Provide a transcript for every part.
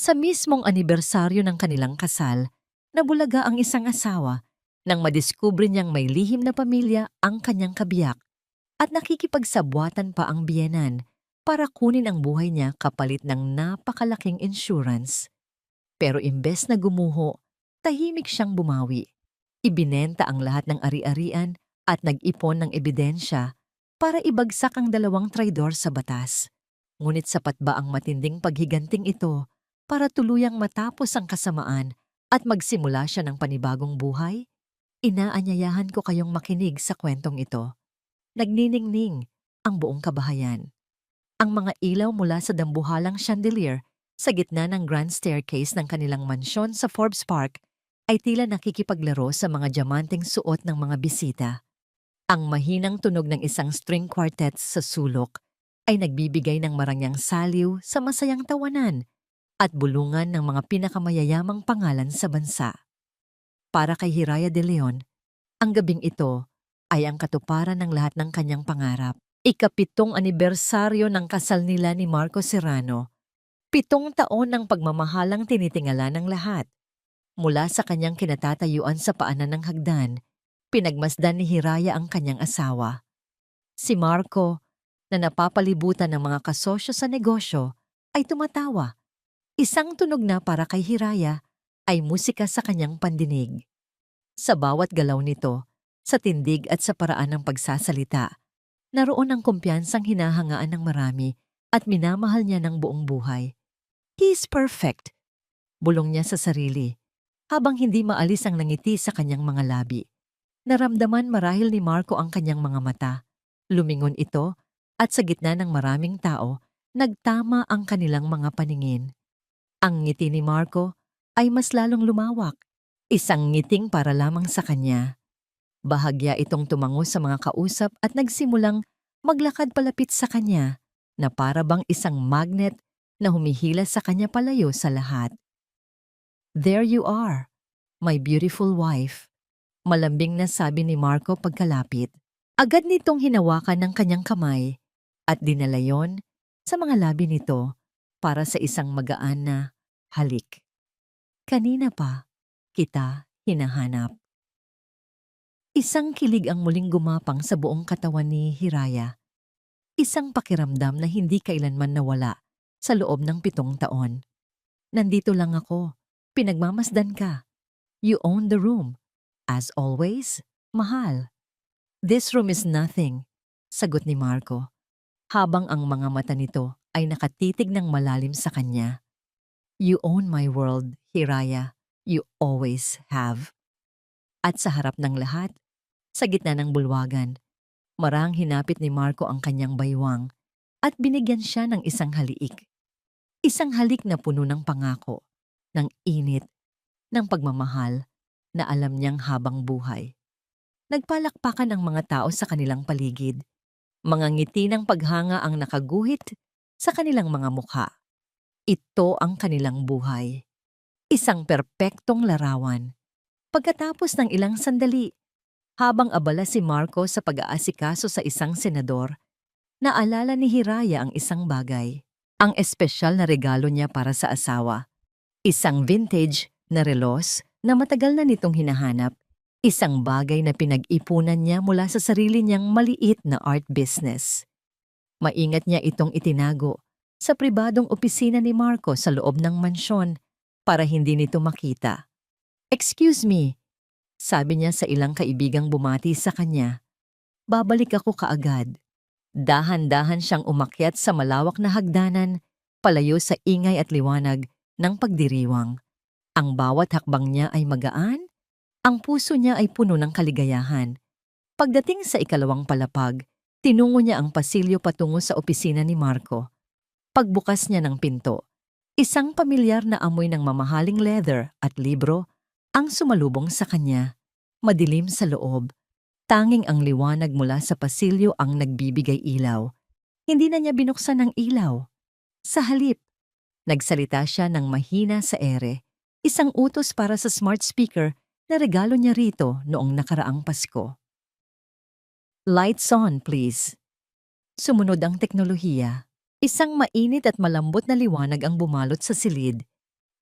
Sa mismong anibersaryo ng kanilang kasal, nabulaga ang isang asawa nang madiskubre niyang may lihim na pamilya ang kanyang kabiyak at nakikipagsabwatan pa ang biyenan para kunin ang buhay niya kapalit ng napakalaking insurance. Pero imbes na gumuho, tahimik siyang bumawi. Ibinenta ang lahat ng ari-arian at nag-ipon ng ebidensya para ibagsak ang dalawang traidor sa batas. Ngunit sapat ba ang matinding paghiganting ito para tuluyang matapos ang kasamaan at magsimula siya ng panibagong buhay? Inaanyayahan ko kayong makinig sa kwentong ito. Nagniningning ang buong kabahayan. Ang mga ilaw mula sa dambuhalang chandelier sa gitna ng grand staircase ng kanilang mansyon sa Forbes Park ay tila nakikipaglaro sa mga diamanteng suot ng mga bisita. Ang mahinang tunog ng isang string quartet sa sulok ay nagbibigay ng marangyang saliw sa masayang tawanan at bulungan ng mga pinakamayayamang pangalan sa bansa. Para kay Hiraya de Leon, ang gabing ito ay ang katuparan ng lahat ng kanyang pangarap. Ika-7 anibersaryo ng kasal nila ni Marco Serrano. 7 taon ng pagmamahalang tinitingala ng lahat. Mula sa kanyang kinatatayuan sa paanan ng hagdan, pinagmasdan ni Hiraya ang kanyang asawa. Si Marco, na napapalibutan ng mga kasosyo sa negosyo, ay tumatawa. Isang tunog na para kay Hiraya ay musika sa kanyang pandinig. Sa bawat galaw nito, sa tindig at sa paraan ng pagsasalita, naroon ang kumpiyansang hinahangaan ng marami at minamahal niya ng buong buhay. He's perfect, bulong niya sa sarili, habang hindi maalis ang nangiti sa kanyang mga labi. Naramdaman marahil ni Marco ang kanyang mga mata. Lumingon ito at sa gitna ng maraming tao, nagtama ang kanilang mga paningin. Ang ngiti ni Marco ay mas lalong lumawak, isang ngiting para lamang sa kanya. Bahagya itong tumango sa mga kausap at nagsimulang maglakad palapit sa kanya na para bang isang magnet na humihila sa kanya palayo sa lahat. "There you are, my beautiful wife," malambing na sabi ni Marco pagkalapit. Agad nitong hinawakan ng kanyang kamay at dinala yon sa mga labi nito para sa isang magaan na halik. "Kanina pa kita hinahanap." Isang kilig ang muling gumapang sa buong katawan ni Hiraya. Isang pakiramdam na hindi kailanman nawala sa loob ng 7 taon. "Nandito lang ako. Pinagmamasdan ka. You own the room. As always, mahal." "This room is nothing," sagot ni Marco, habang ang mga mata nito ay nakatitig ng malalim sa kanya. "You own my world, Hiraya. You always have." At sa harap ng lahat, sa gitna ng bulwagan, marahang hinapit ni Marco ang kanyang baywang at binigyan siya ng isang haliik. Isang halik na puno ng pangako, ng init, ng pagmamahal na alam niyang habang buhay. Nagpalakpakan ang mga tao sa kanilang paligid. Mga ngiti ng paghanga ang nakaguhit sa kanilang mga mukha. Ito ang kanilang buhay. Isang perpektong larawan. Pagkatapos ng ilang sandali, habang abala si Marco sa pag-aasikaso sa isang senador, naalala ni Hiraya ang isang bagay. Ang espesyal na regalo niya para sa asawa. Isang vintage na relos na matagal na nitong hinahanap. Isang bagay na pinag-ipunan niya mula sa sarili niyang maliit na art business. Maingat niya itong itinago sa pribadong opisina ni Marco sa loob ng mansyon para hindi nito makita. "Excuse me," sabi niya sa ilang kaibigang bumati sa kanya. "Babalik ako kaagad." Dahan-dahan siyang umakyat sa malawak na hagdanan, palayo sa ingay at liwanag ng pagdiriwang. Ang bawat hakbang niya ay magaan, ang puso niya ay puno ng kaligayahan. Pagdating sa ikalawang palapag, tinungo niya ang pasilyo patungo sa opisina ni Marco. Pagbukas niya ng pinto, isang pamilyar na amoy ng mamahaling leather at libro ang sumalubong sa kanya. Madilim sa loob. Tanging ang liwanag mula sa pasilyo ang nagbibigay ilaw. Hindi na niya binuksan ang ilaw. Sa halip, nagsalita siya ng mahina sa ere, isang utos para sa smart speaker na regalo niya rito noong nakaraang Pasko. "Lights on, please." Sumunod ang teknolohiya. Isang mainit at malambot na liwanag ang bumalot sa silid.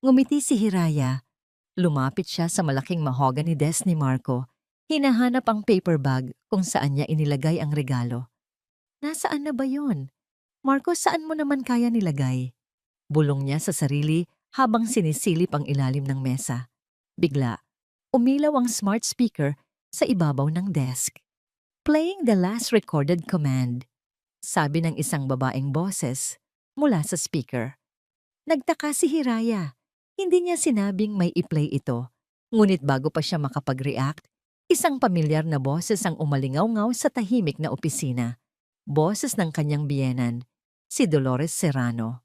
Ngumiti si Hiraya. Lumapit siya sa malaking mahogany desk ni Marco. Hinahanap ang paper bag kung saan niya inilagay ang regalo. Nasaan na ba yon? Marco, saan mo naman kaya nilagay? Bulong niya sa sarili habang sinisilip ang ilalim ng mesa. Bigla, umilaw ang smart speaker sa ibabaw ng desk. Playing the last recorded command, sabi ng isang babaeng boses mula sa speaker. Nagtaka si Hiraya. Hindi niya sinabing may i-play ito. Ngunit bago pa siya makapag-react, isang pamilyar na boses ang umalingaw-ngaw sa tahimik na opisina. Boses ng kanyang biyenan, si Dolores Serrano.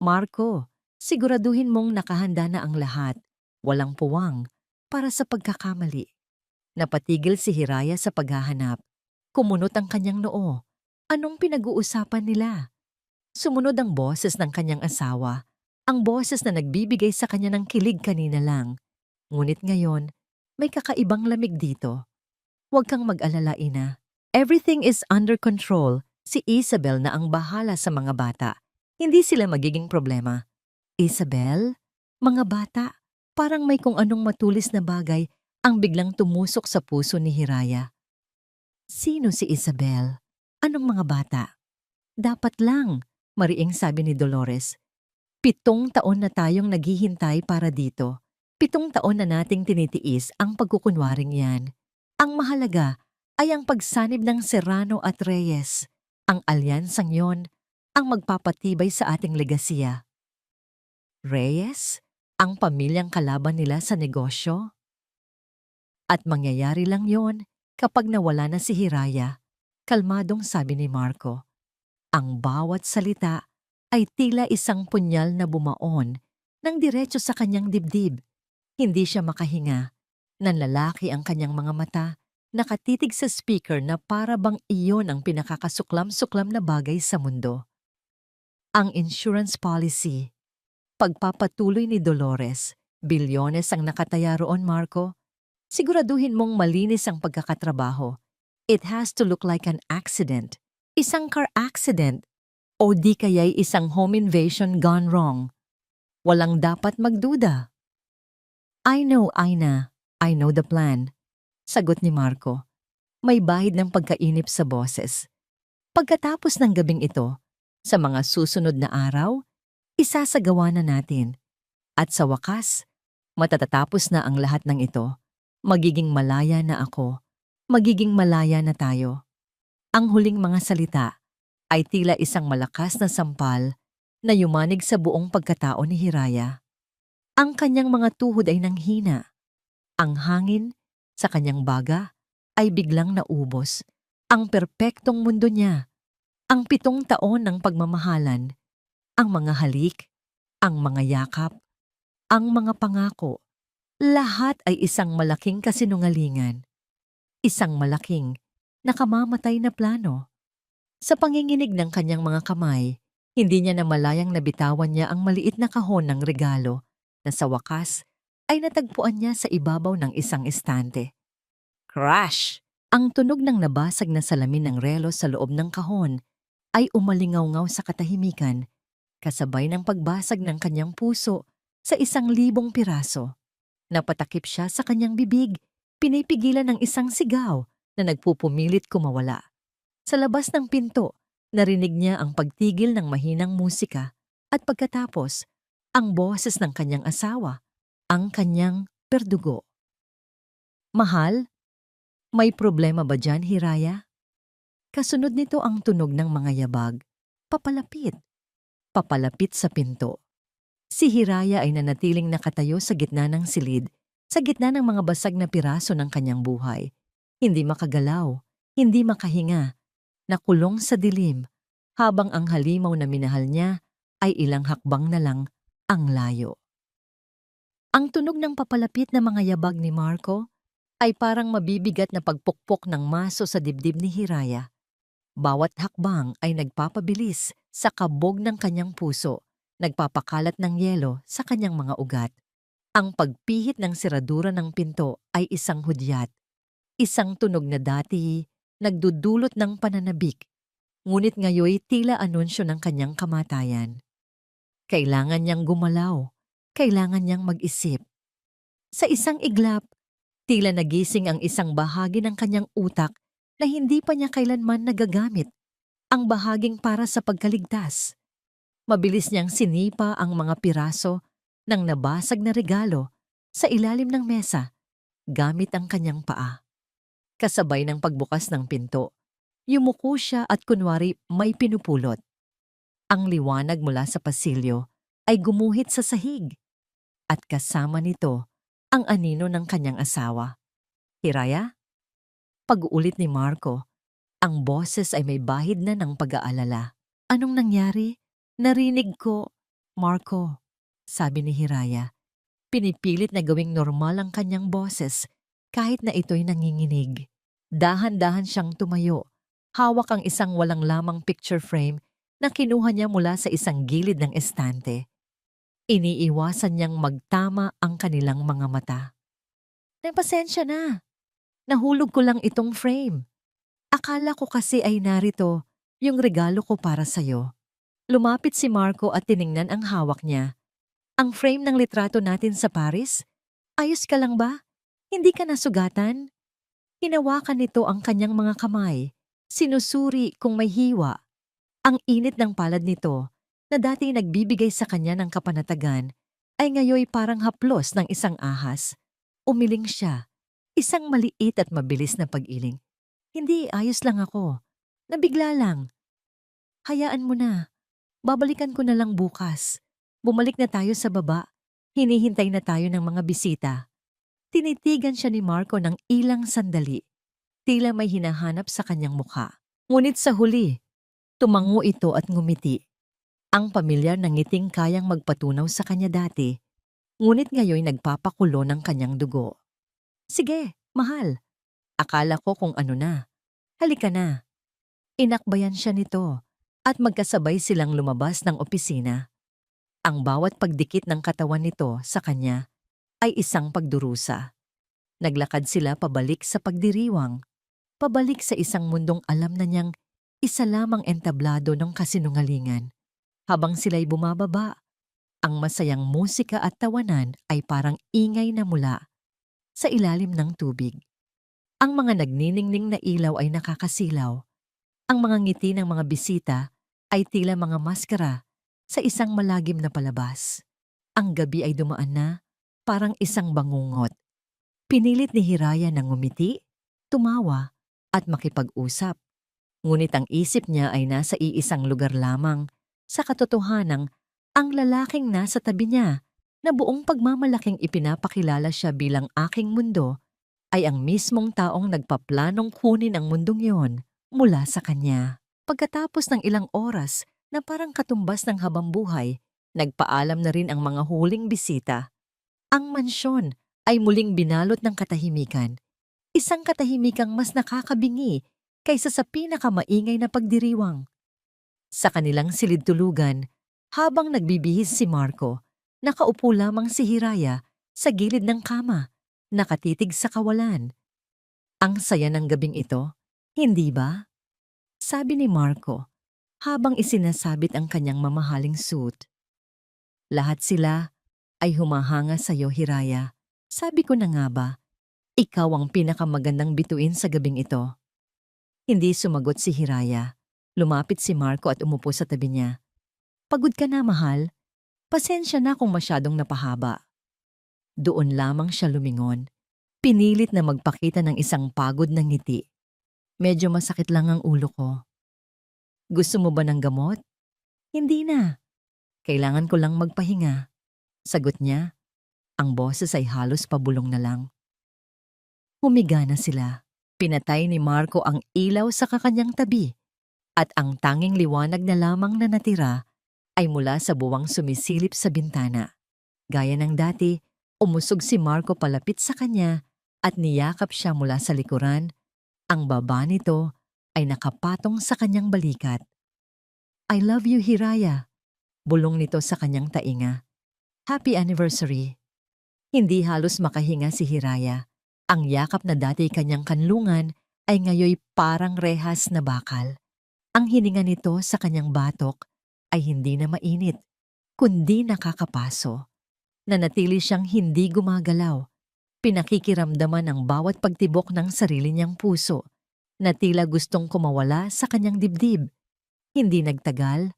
Marco, siguraduhin mong nakahanda na ang lahat. Walang puwang para sa pagkakamali. Napatigil si Hiraya sa paghahanap. Kumunot ang kanyang noo. Anong pinag-uusapan nila? Sumunod ang boses ng kanyang asawa, ang boses na nagbibigay sa kanya ng kilig kanina lang. Ngunit ngayon, may kakaibang lamig dito. Huwag kang mag-alala, ina. Everything is under control. Si Isabel na ang bahala sa mga bata. Hindi sila magiging problema. Isabel? Mga bata? Parang may kung anong matulis na bagay ang biglang tumusok sa puso ni Hiraya. Sino si Isabel? Anong mga bata? Dapat lang, mariing sabi ni Dolores. 7 taon na tayong naghihintay para dito. 7 taon na nating tinitiis ang pagkukunwaring yan. Ang mahalaga ay ang pagsanib ng Serrano at Reyes. Ang alyansang yon ang magpapatibay sa ating legasiya. Reyes? Ang pamilyang kalaban nila sa negosyo? At mangyayari lang yon kapag nawala na si Hiraya, kalmadong sabi ni Marco. Ang bawat salita ay tila isang punyal na bumaon ng diretso sa kanyang dibdib. Hindi siya makahinga. Nanlalaki ang kanyang mga mata, nakatitig sa speaker na para bang iyon ang pinakakasuklam-suklam na bagay sa mundo. Ang insurance policy. Pagpapatuloy ni Dolores, bilyones ang nakataya roon, Marco. Siguraduhin mong malinis ang pagkakatrabaho. It has to look like an accident. Isang car accident. O di kaya'y isang home invasion gone wrong. Walang dapat magduda. I know, Aina. I know the plan. Sagot ni Marco. May bahid ng pagkainip sa boses. Pagkatapos ng gabing ito, sa mga susunod na araw, isasagawa na natin. At sa wakas, matatatapos na ang lahat ng ito. Magiging malaya na ako. Magiging malaya na tayo. Ang huling mga salita ay tila isang malakas na sampal na yumanig sa buong pagkatao ni Hiraya. Ang kanyang mga tuhod ay nanghina. Ang hangin sa kanyang baga ay biglang naubos. Ang perpektong mundo niya. Ang 7 taon ng pagmamahalan. Ang mga halik, ang mga yakap, ang mga pangako, lahat ay isang malaking kasinungalingan. Isang malaking, nakamamatay na plano. Sa panginginig ng kanyang mga kamay, hindi niya namalayang nabitawan niya ang maliit na kahon ng regalo na sa wakas ay natagpuan niya sa ibabaw ng isang estante. Crash! Ang tunog ng nabasag na salamin ng relo sa loob ng kahon ay umalingaw-ngaw sa katahimikan, kasabay ng pagbasag ng kanyang puso sa 1,000 piraso. Napatakip siya sa kanyang bibig, pinipigilan ng isang sigaw na nagpupumilit kumawala. Sa labas ng pinto, narinig niya ang pagtigil ng mahinang musika at pagkatapos, ang boses ng kanyang asawa, ang kanyang perdugo. Mahal, may problema ba dyan, Hiraya? Kasunod nito ang tunog ng mga yabag, papalapit. Papalapit sa pinto. Si Hiraya ay nanatiling nakatayo sa gitna ng silid, sa gitna ng mga basag na piraso ng kanyang buhay. Hindi makagalaw, hindi makahinga, nakulong sa dilim, habang ang halimaw na minahal niya ay ilang hakbang na lang ang layo. Ang tunog ng papalapit na mga yabag ni Marco ay parang mabibigat na pagpukpok ng maso sa dibdib ni Hiraya. Bawat hakbang ay nagpapabilis sa kabog ng kanyang puso, nagpapakalat ng yelo sa kanyang mga ugat. Ang pagpihit ng seradura ng pinto ay isang hudyat, isang tunog na dati nagdudulot ng pananabik, ngunit ngayoy tila anunsyo ng kanyang kamatayan. Kailangan niyang gumalaw, kailangan niyang mag-isip. Sa isang iglap, tila nagising ang isang bahagi ng kanyang utak na hindi pa niya kailanman nagagamit, ang bahaging para sa pagkaligtas. Mabilis niyang sinipa ang mga piraso ng nabasag na regalo sa ilalim ng mesa gamit ang kanyang paa. Kasabay ng pagbukas ng pinto, yumuko siya at kunwari may pinupulot. Ang liwanag mula sa pasilyo ay gumuhit sa sahig at kasama nito ang anino ng kanyang asawa. Hiraya? Pag-uulit ni Marco, ang boses ay may bahid na ng pag-aalala. Anong nangyari? Narinig ko, Marco, sabi ni Hiraya. Pinipilit na gawing normal ang kanyang boses kahit na ito'y nanginginig. Dahan-dahan siyang tumayo. Hawak ang isang walang lamang picture frame na kinuha niya mula sa isang gilid ng estante. Iniiwasan niyang magtama ang kanilang mga mata. Pasensya na. Nahulog ko lang itong frame. Akala ko kasi ay narito yung regalo ko para sa'yo. Lumapit si Marco at tiningnan ang hawak niya. Ang frame ng litrato natin sa Paris? Ayos ka lang ba? Hindi ka nasugatan? Hinawakan nito ang kanyang mga kamay. Sinusuri kung may hiwa. Ang init ng palad nito na dati nagbibigay sa kanya ng kapanatagan ay ngayoy parang haplos ng isang ahas. Umiling siya. Isang maliit at mabilis na pag-iling. Hindi, ayos lang ako. Nabigla lang. Hayaan mo na. Babalikan ko na lang bukas. Bumalik na tayo sa baba. Hinihintay na tayo ng mga bisita. Tinitigan siya ni Marco ng ilang sandali. Tila may hinahanap sa kanyang mukha. Ngunit sa huli, tumango ito at ngumiti. Ang pamilyar na ngiting kayang magpatunaw sa kanya dati, ngunit ngayon nagpapakulo ng kanyang dugo. Sige, mahal. Akala ko kung ano na. Halika na. Inakbayan siya nito at magkasabay silang lumabas ng opisina. Ang bawat pagdikit ng katawan nito sa kanya ay isang pagdurusa. Naglakad sila pabalik sa pagdiriwang, pabalik sa isang mundong alam na niyang isa lamang entablado ng kasinungalingan. Habang sila'y bumababa, ang masayang musika at tawanan ay parang ingay na mula sa ilalim ng tubig. Ang mga nagniningning na ilaw ay nakakasilaw. Ang mga ngiti ng mga bisita ay tila mga maskara sa isang malagim na palabas. Ang gabi ay dumaan na, parang isang bangungot. Pinilit ni Hiraya na ngumiti, tumawa, at makipag-usap. Ngunit ang isip niya ay nasa iisang lugar lamang, sa katotohanang ang lalaking nasa tabi niya na buong pagmamalaking ipinapakilala siya bilang aking mundo ay ang mismong taong nagpaplanong kunin ang mundong yon mula sa kanya. Pagkatapos ng ilang oras na parang katumbas ng habambuhay, nagpaalam na rin ang mga huling bisita. Ang mansyon ay muling binalot ng katahimikan. Isang katahimikang mas nakakabingi kaysa sa pinakamaingay na pagdiriwang. Sa kanilang silid-tulugan, habang nagbibihis si Marco, nakaupo lamang si Hiraya sa gilid ng kama, nakatitig sa kawalan. Ang saya ng gabing ito, hindi ba? Sabi ni Marco, habang isinasabit ang kanyang mamahaling suit. Lahat sila ay humahanga sa iyo, Hiraya. Sabi ko na nga ba, ikaw ang pinakamagandang bituin sa gabing ito. Hindi sumagot si Hiraya. Lumapit si Marco at umupo sa tabi niya. Pagod ka na, mahal. Pasensya na kung masyadong napahaba. Doon lamang siya lumingon. Pinilit na magpakita ng isang pagod na ngiti. Medyo masakit lang ang ulo ko. Gusto mo ba ng gamot? Hindi na. Kailangan ko lang magpahinga. Sagot niya. Ang boses ay halos pabulong na lang. Humiga na sila. Pinatay ni Marco ang ilaw sa kakanyang tabi at ang tanging liwanag na lamang na natira ay mula sa buwang sumisilip sa bintana. Gaya ng dati, umusog si Marco palapit sa kanya at niyakap siya mula sa likuran. Ang baba nito ay nakapatong sa kanyang balikat. I love you, Hiraya. Bulong nito sa kanyang tainga. Happy anniversary. Hindi halos makahinga si Hiraya. Ang yakap na dati kanyang kanlungan ay ngayoy parang rehas na bakal. Ang hininga nito sa kanyang batok ay hindi na mainit, kundi nakakapaso. Nanatili siyang hindi gumagalaw. Pinakikiramdaman ang bawat pagtibok ng sarili niyang puso na tila gustong kumawala sa kanyang dibdib. Hindi nagtagal,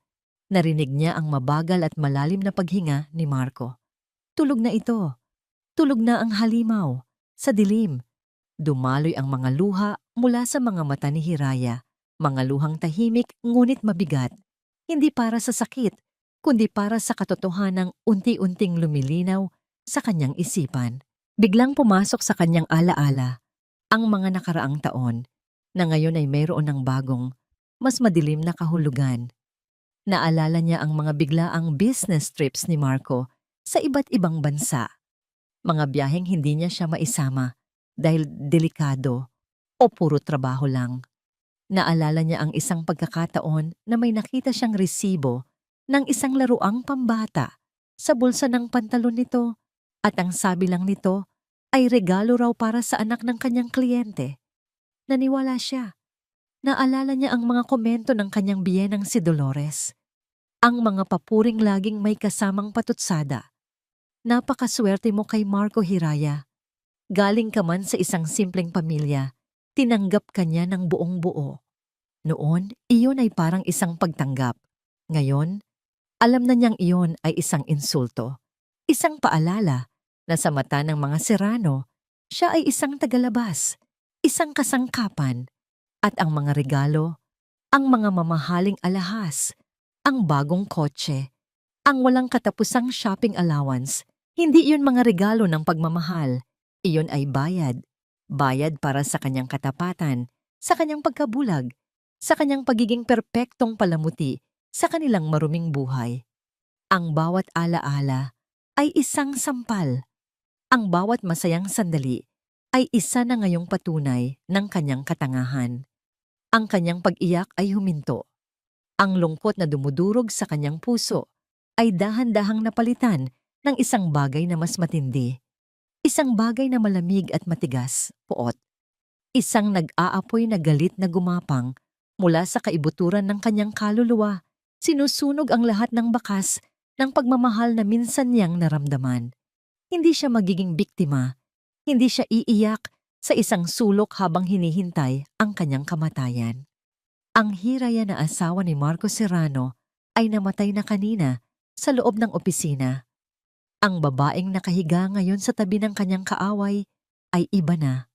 narinig niya ang mabagal at malalim na paghinga ni Marco. Tulog na ito. Tulog na ang halimaw. Sa dilim, dumaloy ang mga luha mula sa mga mata ni Hiraya. Mga luhang tahimik ngunit mabigat. Hindi para sa sakit, kundi para sa katotohanang unti-unting lumilinaw sa kanyang isipan. Biglang pumasok sa kanyang alaala ang mga nakaraang taon na ngayon ay mayroon ng bagong, mas madilim na kahulugan. Naalala niya ang mga biglaang business trips ni Marco sa iba't ibang bansa. Mga biyaheng hindi niya siya maisama dahil delikado o puro trabaho lang. Naalala niya ang isang pagkakataon na may nakita siyang resibo ng isang laruang pambata sa bulsa ng pantalon nito at ang sabi lang nito ay regalo raw para sa anak ng kanyang kliyente. Naniwala siya. Naalala niya ang mga komento ng kanyang biyenang si Dolores. Ang mga papuring laging may kasamang patutsada. Napakaswerte mo kay Marco Hiraya. Galing ka man sa isang simpleng pamilya, tinanggap ka niya ng buong buo. Noon, iyon ay parang isang pagtanggap. Ngayon, alam na niyang iyon ay isang insulto. Isang paalala na sa mata ng mga Serrano, siya ay isang tagalabas, isang kasangkapan, at ang mga regalo, ang mga mamahaling alahas, ang bagong kotse, ang walang katapusang shopping allowance, hindi iyon mga regalo ng pagmamahal. Iyon ay bayad. Bayad para sa kanyang katapatan, sa kanyang pagkabulag, sa kanyang pagiging perpektong palamuti sa kanilang maruming buhay. Ang bawat alaala ay isang sampal. Ang bawat masayang sandali ay isa na ngayong patunay ng kanyang katangahan. Ang kanyang pag-iyak ay huminto. Ang lungkot na dumudurog sa kanyang puso ay dahan-dahang napalitan ng isang bagay na mas matindi. Isang bagay na malamig at matigas, puot. Isang nag-aapoy na galit na gumapang mula sa kaibuturan ng kanyang kaluluwa. Sinusunog ang lahat ng bakas ng pagmamahal na minsan niyang naramdaman. Hindi siya magiging biktima. Hindi siya iiyak sa isang sulok habang hinihintay ang kanyang kamatayan. Ang Hiraya na asawa ni Marco Serrano ay namatay na kanina sa loob ng opisina. Ang babaeng nakahiga ngayon sa tabi ng kanyang kaaway ay iba na.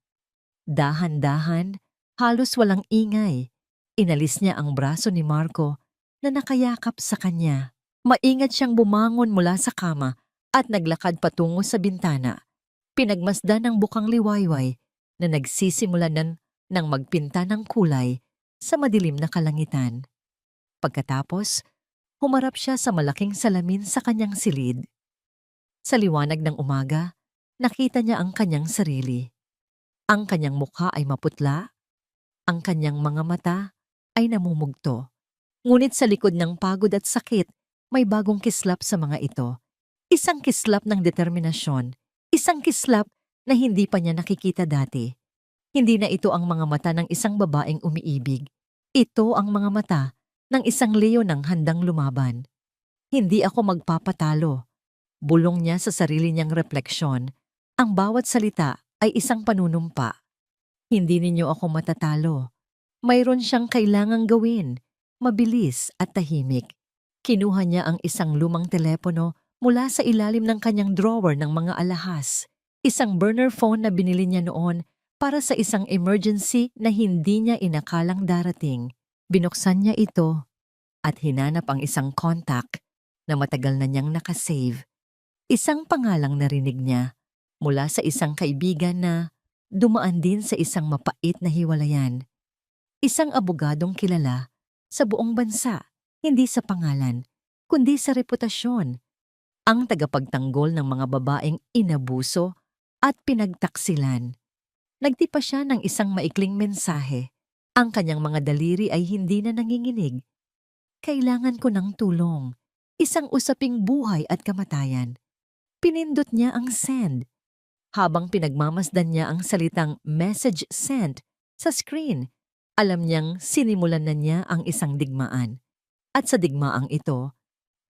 Dahan-dahan, halos walang ingay, inalis niya ang braso ni Marco na nakayakap sa kanya. Maingat siyang bumangon mula sa kama at naglakad patungo sa bintana. Pinagmasdan ng bukang liwayway na nagsisimula ng magpinta ng kulay sa madilim na kalangitan. Pagkatapos, humarap siya sa malaking salamin sa kanyang silid. Sa liwanag ng umaga, nakita niya ang kanyang sarili. Ang kanyang mukha ay maputla, ang kanyang mga mata ay namumugto. Ngunit sa likod ng pagod at sakit, may bagong kislap sa mga ito. Isang kislap ng determinasyon, isang kislap na hindi pa niya nakikita dati. Hindi na ito ang mga mata ng isang babaeng umiibig. Ito ang mga mata ng isang leonang handang lumaban. Hindi ako magpapatalo. Bulong niya sa sarili niyang refleksyon. Ang bawat salita ay isang panunumpa. Hindi ninyo ako matatalo. Mayroon siyang kailangang gawin, mabilis at tahimik. Kinuha niya ang isang lumang telepono mula sa ilalim ng kanyang drawer ng mga alahas. Isang burner phone na binili niya noon para sa isang emergency na hindi niya inakalang darating. Binuksan niya ito at hinanap ang isang contact na matagal na niyang nakasave. Isang pangalang narinig niya mula sa isang kaibigan na dumaan din sa isang mapait na hiwalayan. Isang abogadong kilala sa buong bansa, hindi sa pangalan, kundi sa reputasyon. Ang tagapagtanggol ng mga babaeng inabuso at pinagtaksilan. Nagtipa siya ng isang maikling mensahe. Ang kanyang mga daliri ay hindi na nanginginig. Kailangan ko ng tulong. Isang usaping buhay at kamatayan. Pinindot niya ang send. Habang pinagmamasdan niya ang salitang message sent sa screen, alam niyang sinimulan na niya ang isang digmaan. At sa digmaang ito,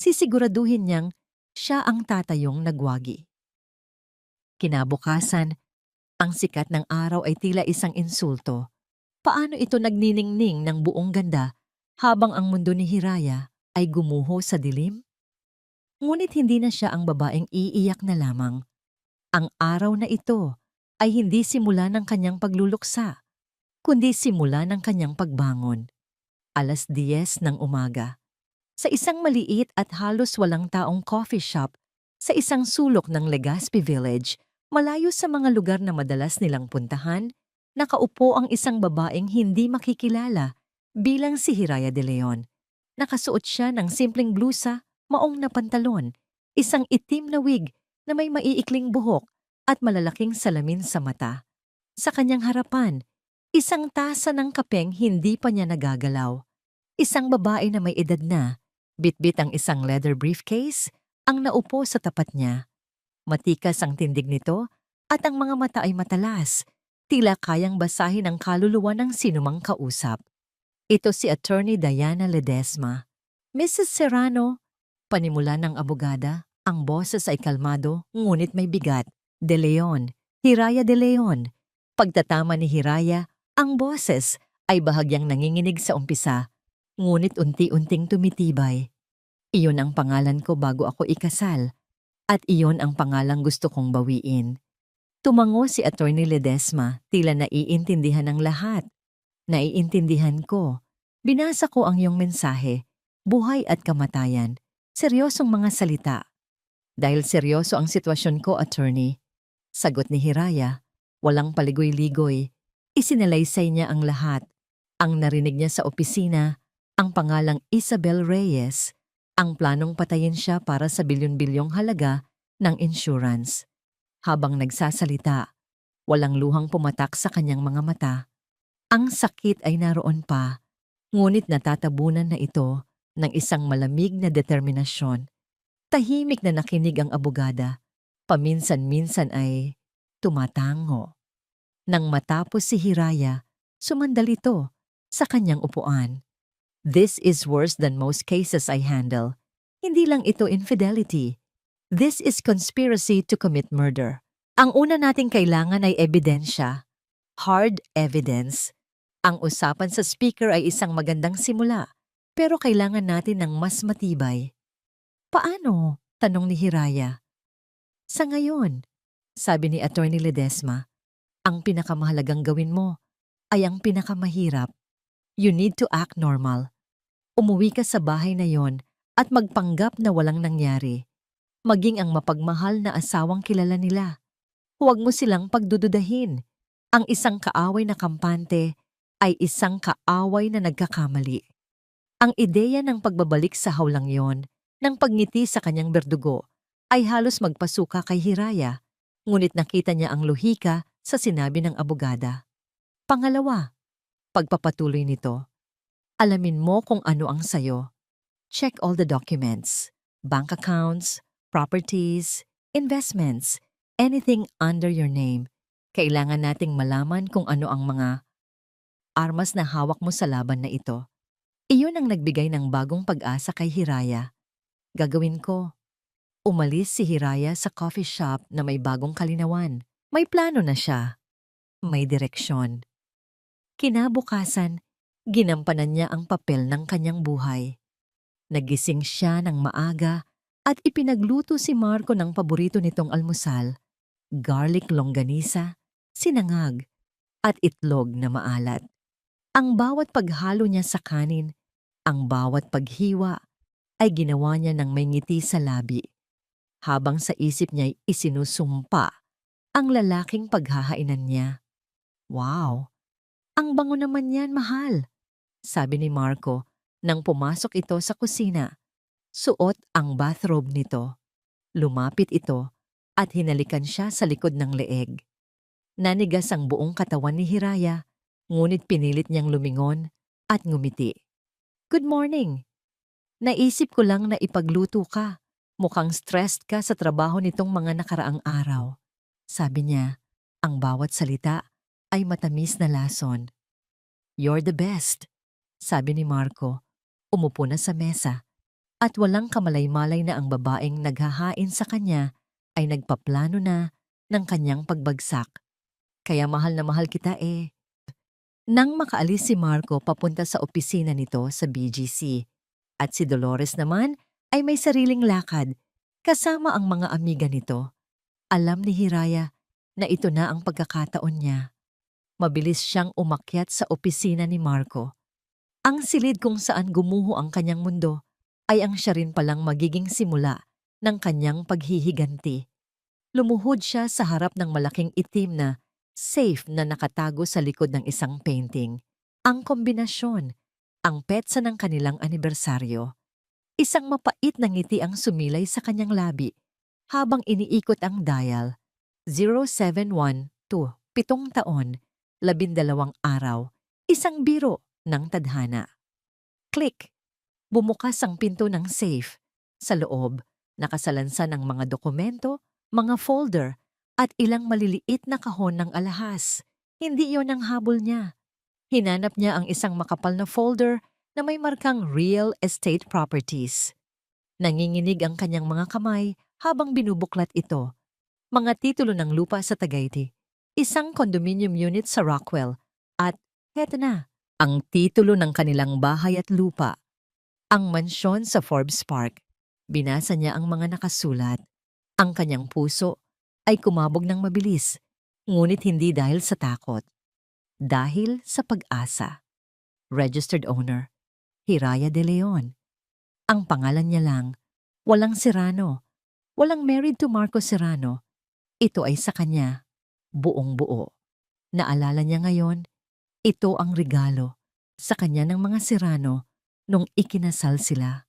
sisiguraduhin niyang Siya ang tatayong nagwagi. Kinabukasan, ang sikat ng araw ay tila isang insulto. Paano ito nagniningning ng buong ganda habang ang mundo ni Hiraya ay gumuho sa dilim? Ngunit hindi na siya ang babaeng iiyak na lamang. Ang araw na ito ay hindi simula ng kanyang pagluluksa, kundi simula ng kanyang pagbangon. 10:00 ng umaga. Sa isang maliit at halos walang taong coffee shop sa isang sulok ng Legazpi Village, malayo sa mga lugar na madalas nilang puntahan, nakaupo ang isang babaeng hindi makikilala bilang si Hiraya de Leon. Nakasuot siya ng simpleng blusa, maong na pantalon, isang itim na wig na may maiikling buhok at malalaking salamin sa mata. Sa kanyang harapan, isang tasa ng kapeng hindi pa niya nagagalaw. Isang babae na may edad na, bitbit ang isang leather briefcase, ang naupo sa tapat niya. Matikas ang tindig nito at ang mga mata ay matalas, tila kayang basahin ang kaluluwa ng sinumang kausap. Ito si Attorney Diana Ledesma. Mrs. Serrano, panimula ng abogada, ang boses ay kalmado ngunit may bigat. De Leon, Hiraya de Leon. Pagtatama ni Hiraya, ang boses ay bahagyang nanginginig sa umpisa, ngunit unti-unting tumitibay. Iyon ang pangalan ko bago ako ikasal, at iyon ang pangalang gusto kong bawiin. Tumango si Attorney Ledesma, tila naiintindihan ng lahat. Naiintindihan ko. Binasa ko ang iyong mensahe, buhay at kamatayan, seryosong mga salita. Dahil seryoso ang sitwasyon ko, Attorney. Sagot ni Hiraya, walang paligoy-ligoy. Isinalaysay niya ang lahat. Ang narinig niya sa opisina, ang pangalang Isabel Reyes, ang planong patayin siya para sa bilyon-bilyong halaga ng insurance. Habang nagsasalita, walang luhang pumatak sa kanyang mga mata. Ang sakit ay naroon pa, ngunit natatabunan na ito ng isang malamig na determinasyon. Tahimik na nakinig ang abogada. Paminsan-minsan ay tumatango. Nang matapos si Hiraya, sumandal ito sa kanyang upuan. This is worse than most cases I handle. Hindi lang ito infidelity. This is conspiracy to commit murder. Ang una nating kailangan ay ebidensya. Hard evidence. Ang usapan sa speaker ay isang magandang simula, pero kailangan natin ng mas matibay. Paano? Tanong ni Hiraya. Sa ngayon, sabi ni Attorney Ledesma, ang pinakamahalagang gawin mo ay ang pinakamahirap. You need to act normal. Umuwi ka sa bahay na yon at magpanggap na walang nangyari. Maging ang mapagmahal na asawang kilala nila. Huwag mo silang pagdududahin. Ang isang kaaway na kampante ay isang kaaway na nagkakamali. Ang ideya ng pagbabalik sa hawlang yon, ng pagngiti sa kanyang berdugo, ay halos magpasuka kay Hiraya, ngunit nakita niya ang lohika sa sinabi ng abogada. Pangalawa, pagpapatuloy nito, alamin mo kung ano ang sayo. Check all the documents, bank accounts, properties, investments, anything under your name. Kailangan nating malaman kung ano ang mga armas na hawak mo sa laban na ito. Iyon ang nagbigay ng bagong pag-asa kay Hiraya. Gagawin ko. Umalis si Hiraya sa coffee shop na may bagong kalinawan. May plano na siya. May direksyon. Kinabukasan, ginampanan niya ang papel ng kanyang buhay. Nagising siya ng maaga at ipinagluto si Marco ng paborito nitong almusal, garlic longganisa, sinangag, at itlog na maalat. Ang bawat paghalo niya sa kanin, ang bawat paghiwa, ay ginawa niya ng may ngiti sa labi, habang sa isip niya'y isinusumpa ang lalaking paghahainan niya. Wow! Ang bango naman yan, mahal, sabi ni Marco nang pumasok ito sa kusina. Suot ang bathrobe nito. Lumapit ito at hinalikan siya sa likod ng leeg. Nanigas ang buong katawan ni Hiraya, ngunit pinilit niyang lumingon at ngumiti. Good morning! Naisip ko lang na ipagluto ka. Mukhang stressed ka sa trabaho nitong mga nakaraang araw. Sabi niya, ang bawat salita ay matamis na lason. You're the best, sabi ni Marco. Umupo na sa mesa At walang kamalay-malay na ang babaeng naghahain sa kanya ay nagpaplano na ng kanyang pagbagsak. Kaya mahal na mahal kita eh. Nang makaalis si Marco papunta sa opisina nito sa BGC at si Dolores naman ay may sariling lakad kasama ang mga amiga nito. Alam ni Hiraya na ito na ang pagkakataon niya. Mabilis siyang umakyat sa opisina ni Marco. Ang silid kung saan gumuho ang kanyang mundo ay ang siya rin palang magiging simula ng kanyang paghihiganti. Lumuhod siya sa harap ng malaking itim na safe na nakatago sa likod ng isang painting. Ang kombinasyon, ang petsa ng kanilang anibersaryo. Isang mapait na ngiti ang sumilay sa kanyang labi habang iniikot ang dial. 0712, 7 taon, 12 araw, isang biro ng tadhana. Click! Bumukas ang pinto ng safe. Sa loob, nakasalansan ang mga dokumento, mga folder, at ilang maliliit na kahon ng alahas. Hindi iyon ang habol niya. Hinanap niya ang isang makapal na folder na may markang Real Estate Properties. Nanginginig ang kanyang mga kamay habang binubuklat ito. Mga titulo ng lupa sa Tagaytay, isang condominium unit sa Rockwell, at heto na, ang titulo ng kanilang bahay at lupa. Ang mansyon sa Forbes Park. Binasa niya ang mga nakasulat. Ang kanyang puso ay kumabog ng mabilis, ngunit hindi dahil sa takot. Dahil sa pag-asa. Registered owner, Hiraya de Leon. Ang pangalan niya lang, walang Serrano, walang married to Marco Serrano. Ito ay sa kanya, buong buo. Naalala niya ngayon, ito ang regalo sa kanya ng mga Serrano nung ikinasal sila.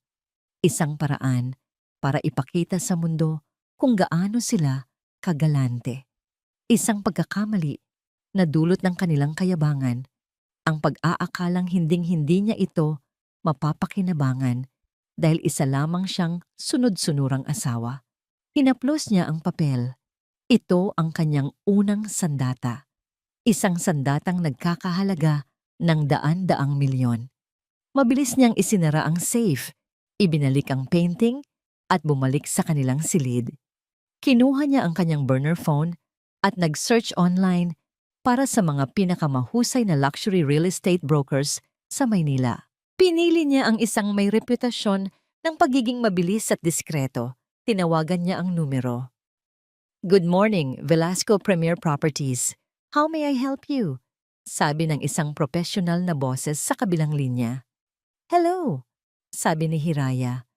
Isang paraan para ipakita sa mundo kung gaano sila kagalante. Isang pagkakamali na dulot ng kanilang kayabangan, ang pag-aakalang hinding-hindi niya ito mapapakinabangan dahil isa lamang siyang sunod-sunurang asawa. Hinaplos niya ang papel. Ito ang kanyang unang sandata. Isang sandatang nagkakahalaga ng daan-daang milyon. Mabilis niyang isinara ang safe, ibinalik ang painting, at bumalik sa kanilang silid. Kinuha niya ang kanyang burner phone at nag-search online para sa mga pinakamahusay na luxury real estate brokers sa Maynila. Pinili niya ang isang may reputasyon ng pagiging mabilis at diskreto. Tinawagan niya ang numero. Good morning, Velasco Premier Properties. How may I help you? Sabi ng isang professional na boses sa kabilang linya. Hello, sabi ni Hiraya.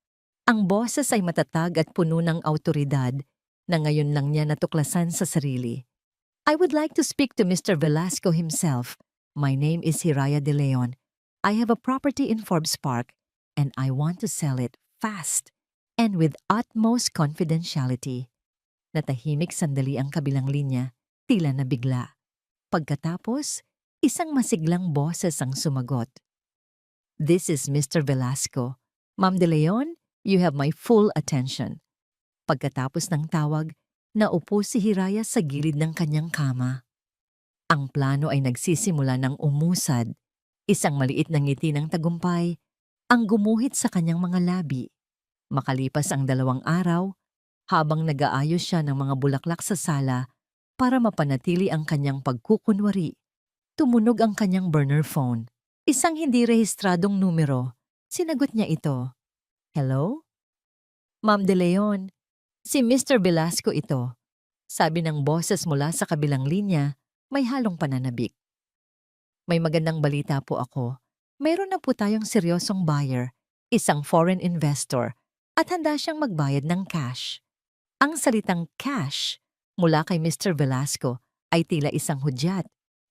Ang boses ay matatag at puno ng awtoridad na ngayon lang niya natuklasan sa sarili. I would like to speak to Mr. Velasco himself. My name is Hiraya de Leon. I have a property in Forbes Park and I want to sell it fast and with utmost confidentiality. Natahimik sandali ang kabilang linya, tila nabigla. Pagkatapos, isang masiglang boses ang sumagot. This is Mr. Velasco. Ma'am de Leon, you have my full attention. Pagkatapos ng tawag, naupo si Hiraya sa gilid ng kanyang kama. Ang plano ay nagsisimula ng umusad. Isang maliit na ngiti ng tagumpay ang gumuhit sa kanyang mga labi. Makalipas ang 2 araw, habang nag-aayos siya ng mga bulaklak sa sala para mapanatili ang kanyang pagkukunwari, tumunog ang kanyang burner phone. Isang hindi rehistradong numero. Sinagot niya ito. Hello? Ma'am de Leon, si Mr. Velasco ito. Sabi ng boses mula sa kabilang linya, may halong pananabik. May magandang balita po ako. Mayroon na po tayong seryosong buyer, isang foreign investor, at handa siyang magbayad ng cash. Ang salitang cash mula kay Mr. Velasco ay tila isang hudyat.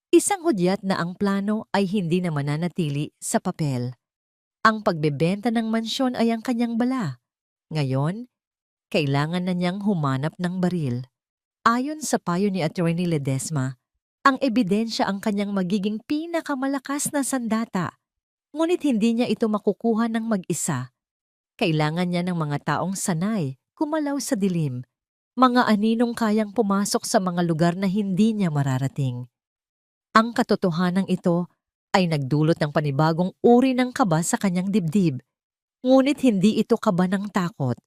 Isang hudyat na ang plano ay hindi na mananatili sa papel. Ang pagbebenta ng mansyon ay ang kanyang bala. Ngayon, kailangan na niyang humanap ng baril. Ayon sa payo ni Attorney Ledesma, ang ebidensya ang kanyang magiging pinakamalakas na sandata. Ngunit hindi niya ito makukuha ng mag-isa. Kailangan niya ng mga taong sanay kumalaw sa dilim, mga aninong kayang pumasok sa mga lugar na hindi niya mararating. Ang katotohanan ito ay nagdulot ng panibagong uri ng kaba sa kanyang dibdib. Ngunit hindi ito kaba ng takot,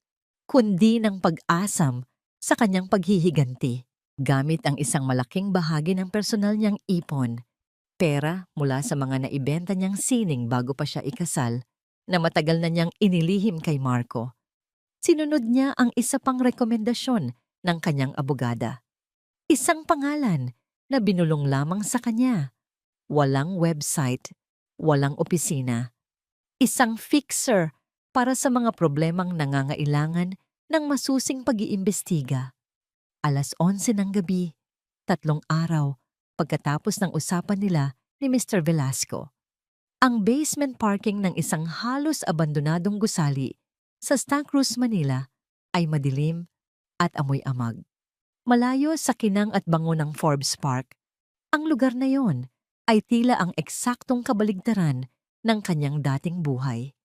kundi ng pag-asam sa kanyang paghihiganti. Gamit ang isang malaking bahagi ng personal niyang ipon, pera mula sa mga naibenta niyang sining bago pa siya ikasal, na matagal na niyang inilihim kay Marco. Sinunod niya ang isa pang rekomendasyon ng kanyang abogada. Isang pangalan na binulong lamang sa kanya. Walang website, walang opisina. Isang fixer para sa mga problemang nangangailangan ng masusing pag-iimbestiga. 11:00 ng gabi, 3 araw pagkatapos ng usapan nila ni Mr. Velasco. Ang basement parking ng isang halos abandonadong gusali sa Santa Cruz, Manila ay madilim at amoy amag. Malayo sa kinang at bango ng Forbes Park, ang lugar na yon ay tila ang eksaktong kabaligtaran ng kanyang dating buhay.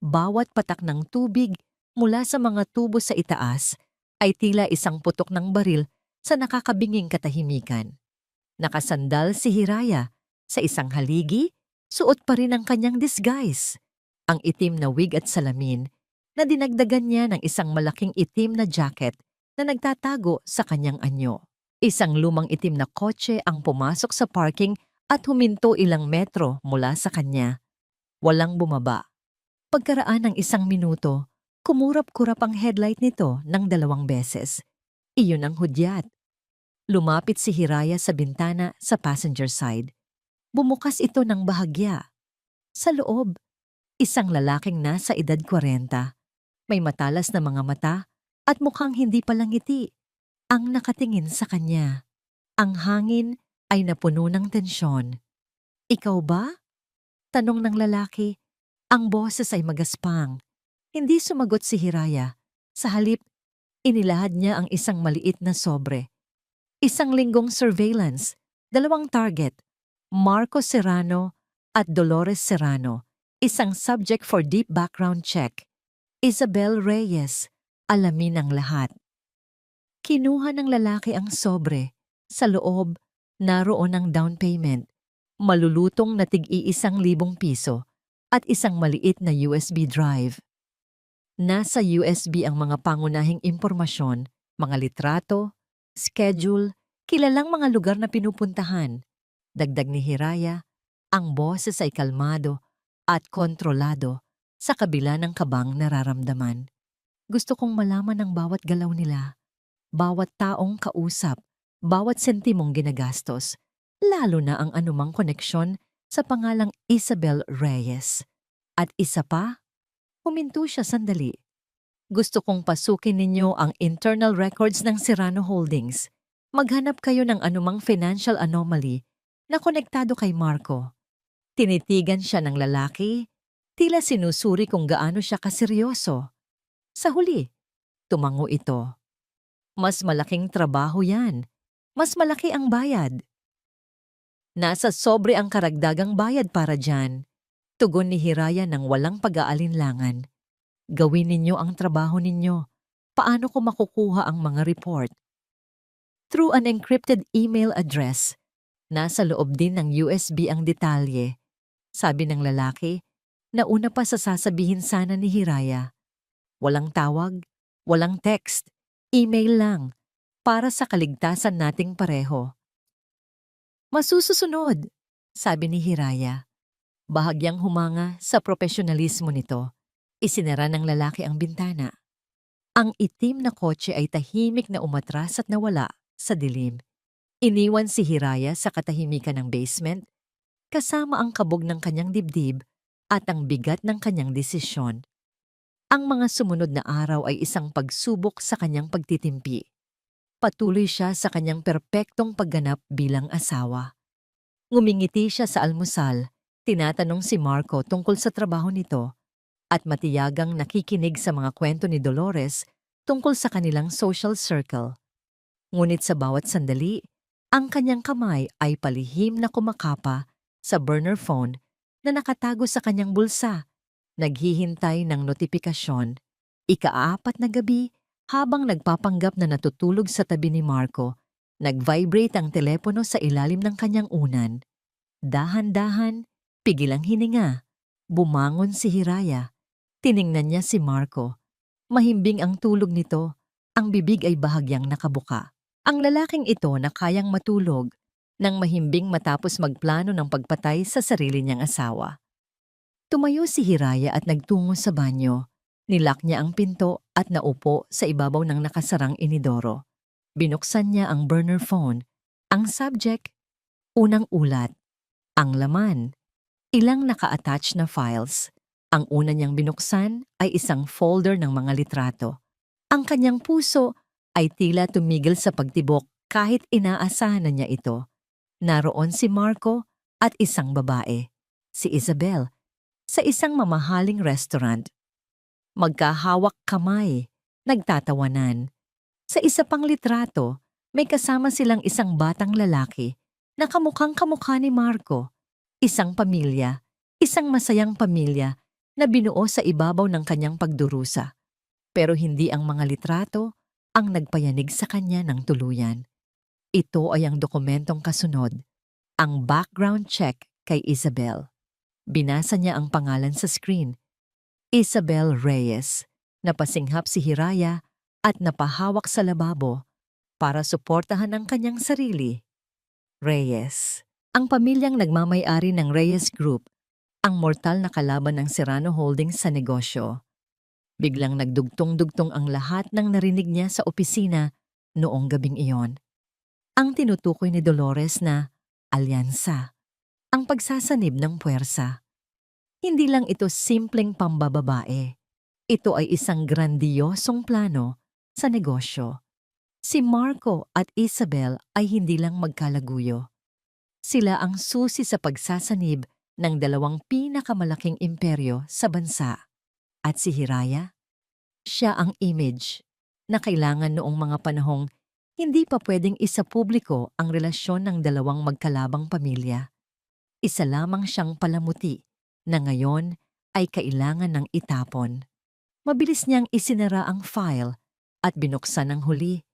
Bawat patak ng tubig mula sa mga tubo sa itaas ay tila isang putok ng baril sa nakakabinging katahimikan. Nakasandal si Hiraya sa isang haligi, suot pa rin ang kanyang disguise, ang itim na wig at salamin na dinagdagan niya ng isang malaking itim na jacket na nagtatago sa kanyang anyo. Isang lumang itim na kotse ang pumasok sa parking at huminto ilang metro mula sa kanya. Walang bumaba. Pagkaraan ng 1 minuto, kumurap-kurap ang headlight nito ng 2 beses. Iyon ang hudyat. Lumapit si Hiraya sa bintana sa passenger side. Bumukas ito ng bahagya. Sa loob, isang lalaking nasa edad 40, may matalas na mga mata at mukhang hindi palang ngiti, ang nakatingin sa kanya. Ang hangin ay napuno ng tensyon. "Ikaw ba?" tanong ng lalaki. Ang boses ay magaspang. Hindi sumagot si Hiraya. Sa halip, inilahad niya ang isang maliit na sobre. Isang linggong surveillance, 2 target, Marco Serrano at Dolores Serrano, isang subject for deep background check. Isabel Reyes, alamin ang lahat. Kinuha ng lalaki ang sobre. Sa loob, naroon ang down payment, malulutong na tig-1,000 piso at isang maliit na USB drive. Nasa USB ang mga pangunahing impormasyon, mga litrato, schedule, kilalang mga lugar na pinupuntahan. Dagdag ni Hiraya, ang boses ay kalmado at kontrolado sa kabila ng kabang nararamdaman. "Gusto kong malaman ang bawat galaw nila, bawat taong kausap, bawat sentimong ginagastos, lalo na ang anumang koneksyon sa pangalang Isabel Reyes. At isa pa," huminto siya sandali, "gusto kong pasukin ninyo ang internal records ng Serrano Holdings. Maghanap kayo ng anumang financial anomaly na konektado kay Marco." Tinitigan siya ng lalaki, tila sinusuri kung gaano siya kaseryoso. Sa huli, tumango ito. "Mas malaking trabaho yan. Mas malaki ang bayad." "Nasa sobre ang karagdagang bayad para dyan," tugon ni Hiraya ng walang pag-aalinlangan. "Gawin ninyo ang trabaho ninyo. Paano ko makukuha ang mga report?" "Through an encrypted email address. Nasa loob din ng USB ang detalye," sabi ng lalaki. Nauna pa sa sasabihin sana ni Hiraya. "Walang tawag, walang text, email lang, para sa kaligtasan nating pareho." "Masususunod," sabi ni Hiraya. Bahagyang humanga sa profesionalismo nito, isinara ng lalaki ang bintana. Ang itim na kotse ay tahimik na umatras at nawala sa dilim. Iniwan si Hiraya sa katahimikan ng basement, kasama ang kabog ng kanyang dibdib at ang bigat ng kanyang desisyon. Ang mga sumunod na araw ay isang pagsubok sa kanyang pagtitimpi. Patuloy siya sa kanyang perpektong pagganap bilang asawa. Ngumingiti siya sa almusal, tinatanong si Marco tungkol sa trabaho nito, at matiyagang nakikinig sa mga kwento ni Dolores tungkol sa kanilang social circle. Ngunit sa bawat sandali, ang kanyang kamay ay palihim na kumakapa sa burner phone na nakatago sa kanyang bulsa, naghihintay ng notifikasyon. 4 na gabi, habang nagpapanggap na natutulog sa tabi ni Marco, nag-vibrate ang telepono sa ilalim ng kanyang unan. Dahan-dahan, pigil ang hininga. Bumangon si Hiraya. Tiningnan niya si Marco. Mahimbing ang tulog nito, ang bibig ay bahagyang nakabuka. Ang lalaking ito na kayang matulog nang mahimbing matapos magplano ng pagpatay sa sarili niyang asawa. Tumayo si Hiraya at nagtungo sa banyo. Nilak niya ang pinto at naupo sa ibabaw ng nakasarang inidoro. Binuksan niya ang burner phone. Ang subject, unang ulat. Ang laman, ilang naka-attach na files. Ang una niyang binuksan ay isang folder ng mga litrato. Ang kanyang puso ay tila tumigil sa pagtibok kahit inaasahan na niya ito. Naroon si Marco at isang babae, si Isabel, sa isang mamahaling restaurant. Magkahawak kamay, nagtatawanan. Sa isa pang litrato, may kasama silang isang batang lalaki na kamukhang kamukha ni Marco. Isang pamilya, isang masayang pamilya na binuo sa ibabaw ng kanyang pagdurusa. Pero hindi ang mga litrato ang nagpayanig sa kanya ng tuluyan. Ito ay ang dokumentong kasunod, ang background check kay Isabel. Binasa niya ang pangalan sa screen, Isabel Reyes. Napasinghap si Hiraya at napahawak sa lababo para suportahan ang kanyang sarili. Reyes, ang pamilyang nagmamay-ari ng Reyes Group, ang mortal na kalaban ng Serrano Holdings sa negosyo. Biglang nagdugtong-dugtong ang lahat ng narinig niya sa opisina noong gabing iyon. Ang tinutukoy ni Dolores na alyansa, ang pagsasanib ng puwersa. Hindi lang ito simpleng pambababae. Ito ay isang grandiyosong plano sa negosyo. Si Marco at Isabel ay hindi lang magkalaguyo. Sila ang susi sa pagsasanib ng dalawang pinakamalaking imperyo sa bansa. At si Hiraya? Siya ang image na kailangan noong mga panahong hindi pa pwedeng isapubliko ang relasyon ng dalawang magkalabang pamilya. Isa lamang siyang palamuti na ngayon ay kailangan ng itapon. Mabilis niyang isinara ang file at binuksan ng huli.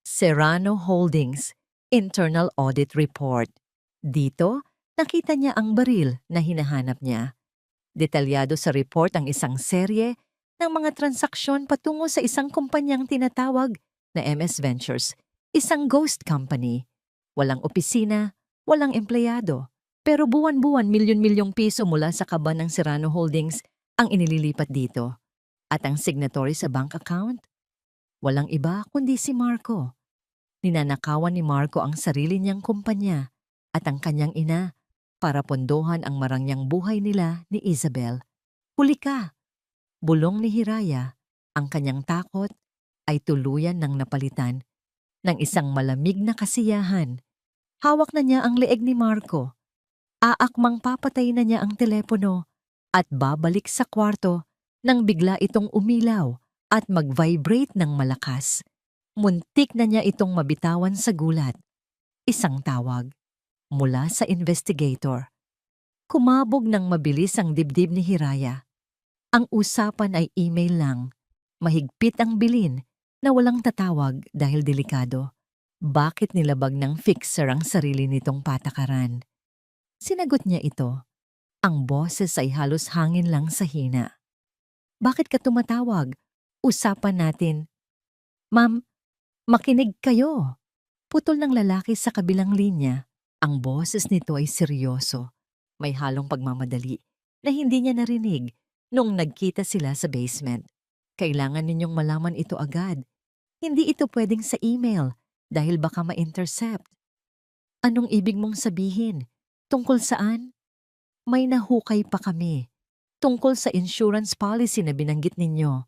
Serrano Holdings Internal Audit Report. Dito, nakita niya ang baril na hinahanap niya. Detalyado sa report ang isang serye ng mga transaksyon patungo sa isang kumpanyang tinatawag na MS Ventures, isang ghost company. Walang opisina, walang empleyado. Pero buwan-buwan milyon-milyong piso mula sa kaban ng Serrano Holdings ang inililipat dito. At ang signatory sa bank account? Walang iba kundi si Marco. Ninanakawan ni Marco ang sarili niyang kumpanya at ang kanyang ina para pondohan ang marangyang buhay nila ni Isabel. Huli ka! Bulong ni Hiraya, ang kanyang takot ay tuluyan ng napalitan ng isang malamig na kasiyahan. Hawak na niya ang leeg ni Marco. Aakmang papatay na niya ang telepono at babalik sa kwarto nang bigla itong umilaw at mag-vibrate ng malakas. Muntik na niya itong mabitawan sa gulat. Isang tawag mula sa investigator. Kumabog ng mabilis ang dibdib ni Hiraya. Ang usapan ay email lang. Mahigpit ang bilin na walang tatawag dahil delikado. Bakit nilabag ng fixer ang sarili nitong patakaran? Sinagot niya ito. Ang boses ay halos hangin lang sa hina. Bakit ka tumatawag? Usapan natin. Ma'am, makinig kayo. Putol ng lalaki sa kabilang linya. Ang boses nito ay seryoso. May halong pagmamadali na hindi niya narinig noong nagkita sila sa basement. Kailangan ninyong malaman ito agad. Hindi ito pwedeng sa email dahil baka ma-intercept. Anong ibig mong sabihin? Tungkol saan? May nahukay pa kami. Tungkol sa insurance policy na binanggit ninyo.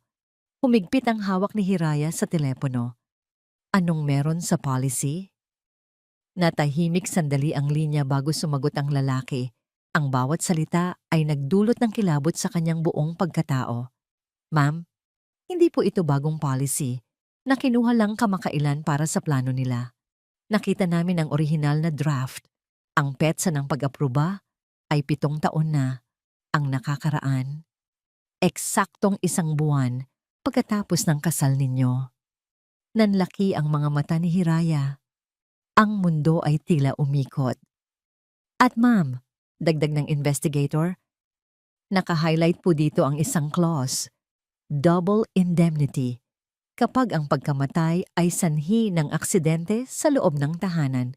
Humigpit ang hawak ni Hiraya sa telepono. Anong meron sa policy? Natahimik sandali ang linya bago sumagot ang lalaki. Ang bawat salita ay nagdulot ng kilabot sa kanyang buong pagkatao. Ma'am, hindi po ito bagong policy na kinuha lang kamakailan para sa plano nila. Nakita namin ang orihinal na draft. Ang petsa ng pag-aproba ay 7 taon na ang nakakaraan. Eksaktong 1 buwan pagkatapos ng kasal ninyo. Nanlaki ang mga mata ni Hiraya. Ang mundo ay tila umikot. At ma'am, dagdag ng investigator, Naka-highlight po dito ang isang clause, double indemnity, kapag ang pagkamatay ay sanhi ng aksidente sa loob ng tahanan.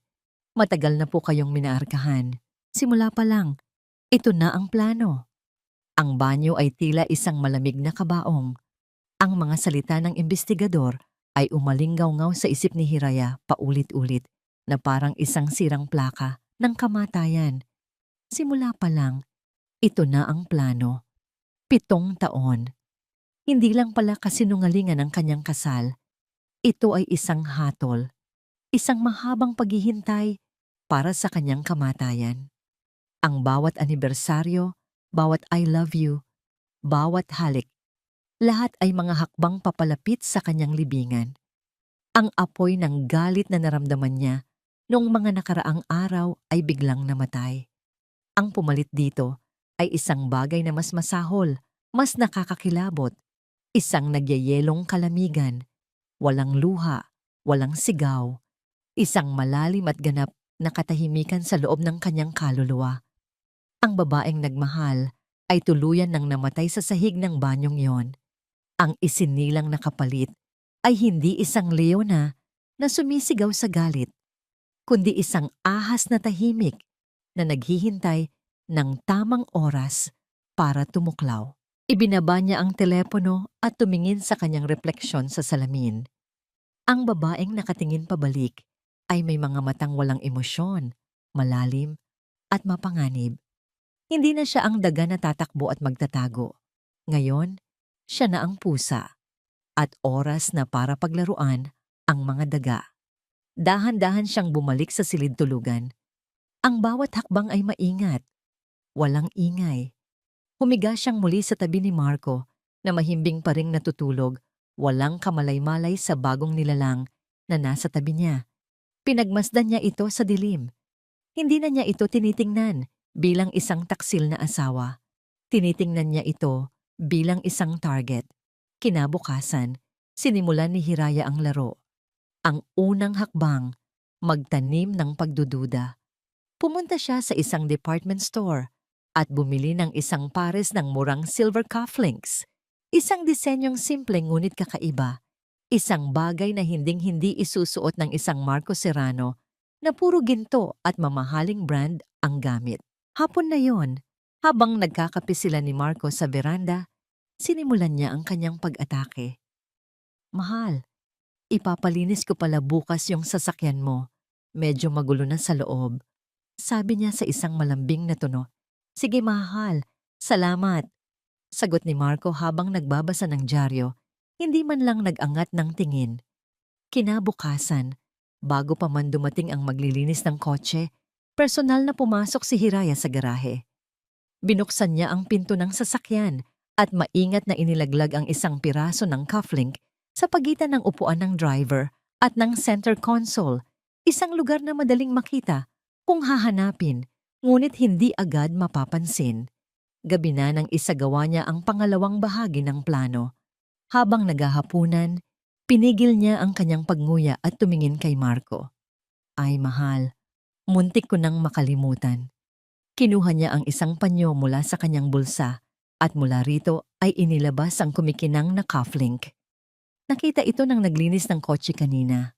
Matagal na po kayong minaarkahan. Simula pa lang, ito na ang plano. Ang banyo ay tila isang malamig na kabaong. Ang mga salita ng imbestigador ay umalingaw-ngaw sa isip ni Hiraya paulit-ulit na parang isang sirang plaka ng kamatayan. Simula pa lang, ito na ang plano. 7 taon. Hindi lang pala kasinungalingan ang kanyang kasal. Ito ay isang hatol, isang mahabang paghihintay para sa kanyang kamatayan. Ang bawat anibersaryo, bawat I love you, bawat halik, lahat ay mga hakbang papalapit sa kanyang libingan. Ang apoy ng galit na naramdaman niya noong mga nakaraang araw ay biglang namatay. Ang pumalit dito ay isang bagay na mas masahol, mas nakakakilabot, isang nagyayelong kalamigan, walang luha, walang sigaw, isang malalim at ganap na katahimikan sa loob ng kanyang kaluluwa. Ang babaeng nagmahal ay tuluyan ng namatay sa sahig ng banyong yon. Ang isinilang na kapalit ay hindi isang leona na sumisigaw sa galit, kundi isang ahas na tahimik na naghihintay ng tamang oras para tumuklaw. Ibinaba niya ang telepono at tumingin sa kanyang refleksyon sa salamin. Ang babaeng nakatingin pabalik ay may mga matang walang emosyon, malalim at mapanganib. Hindi na siya ang daga na tatakbo at magtatago. Ngayon, siya na ang pusa. At oras na para paglaruan ang mga daga. Dahan-dahan siyang bumalik sa silid tulugan. Ang bawat hakbang ay maingat. Walang ingay. Humiga siyang muli sa tabi ni Marco na mahimbing pa ring natutulog, walang kamalay-malay sa bagong nilalang na nasa tabi niya. Pinagmasdan niya ito sa dilim. Hindi na niya ito tinitingnan bilang isang taksil na asawa. Tinitingnan niya ito bilang isang target. Kinabukasan, sinimulan ni Hiraya ang laro. Ang unang hakbang, magtanim ng pagdududa. Pumunta siya sa isang department store at bumili ng isang pares ng murang silver cufflinks. Isang disenyong simple ngunit kakaiba. Isang bagay na hinding-hindi isusuot ng isang Marco Serrano na puro ginto at mamahaling brand ang gamit. Hapon na yon, habang nagkakape sila ni Marco sa veranda, sinimulan niya ang kanyang pag-atake. Mahal, ipapalinis ko pala bukas yung sasakyan mo. Medyo magulo na sa loob. Sabi niya sa isang malambing na tono. Sige mahal, salamat. Sagot ni Marco habang nagbabasa ng dyaryo, hindi man lang nag-angat ng tingin. Kinabukasan, bago pa man dumating ang maglilinis ng kotse, personal na pumasok si Hiraya sa garahe. Binuksan niya ang pinto ng sasakyan at maingat na inilaglag ang isang piraso ng cufflink sa pagitan ng upuan ng driver at ng center console, isang lugar na madaling makita kung hahanapin, ngunit hindi agad mapapansin. Gabi na nang isagawa niya ang pangalawang bahagi ng plano. Habang naghahapunan, pinigil niya ang kanyang pagnguya at tumingin kay Marco. Ay mahal, muntik ko nang makalimutan. Kinuha niya ang isang panyo mula sa kanyang bulsa at mula rito ay inilabas ang kumikinang na cufflink. Nakita ito nang naglinis ng kotse kanina.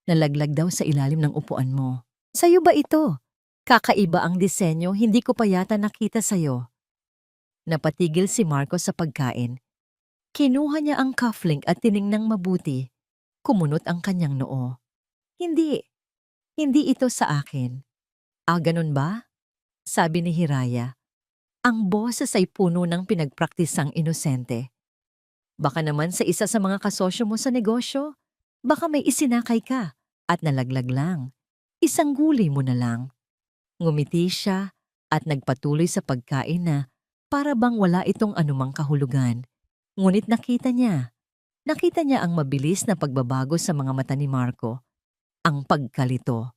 Nalaglag daw sa ilalim ng upuan mo. Sa'yo ba ito? Kakaiba ang disenyo, hindi ko pa yata nakita sa'yo. Napatigil si Marco sa pagkain. Kinuha niya ang cufflink at tiningnang mabuti. Kumunot ang kanyang noo. Hindi ito sa akin. Ah, ganun ba? Sabi ni Hiraya. Ang boses ay puno ng pinagpraktisang inosente. Baka naman sa isa sa mga kasosyo mo sa negosyo, baka may isinakay ka at nalaglag lang. Isang guli mo na lang. Ngumiti siya at nagpatuloy sa pagkain na para bang wala itong anumang kahulugan. Ngunit nakita niya ang mabilis na pagbabago sa mga mata ni Marco, ang pagkalito,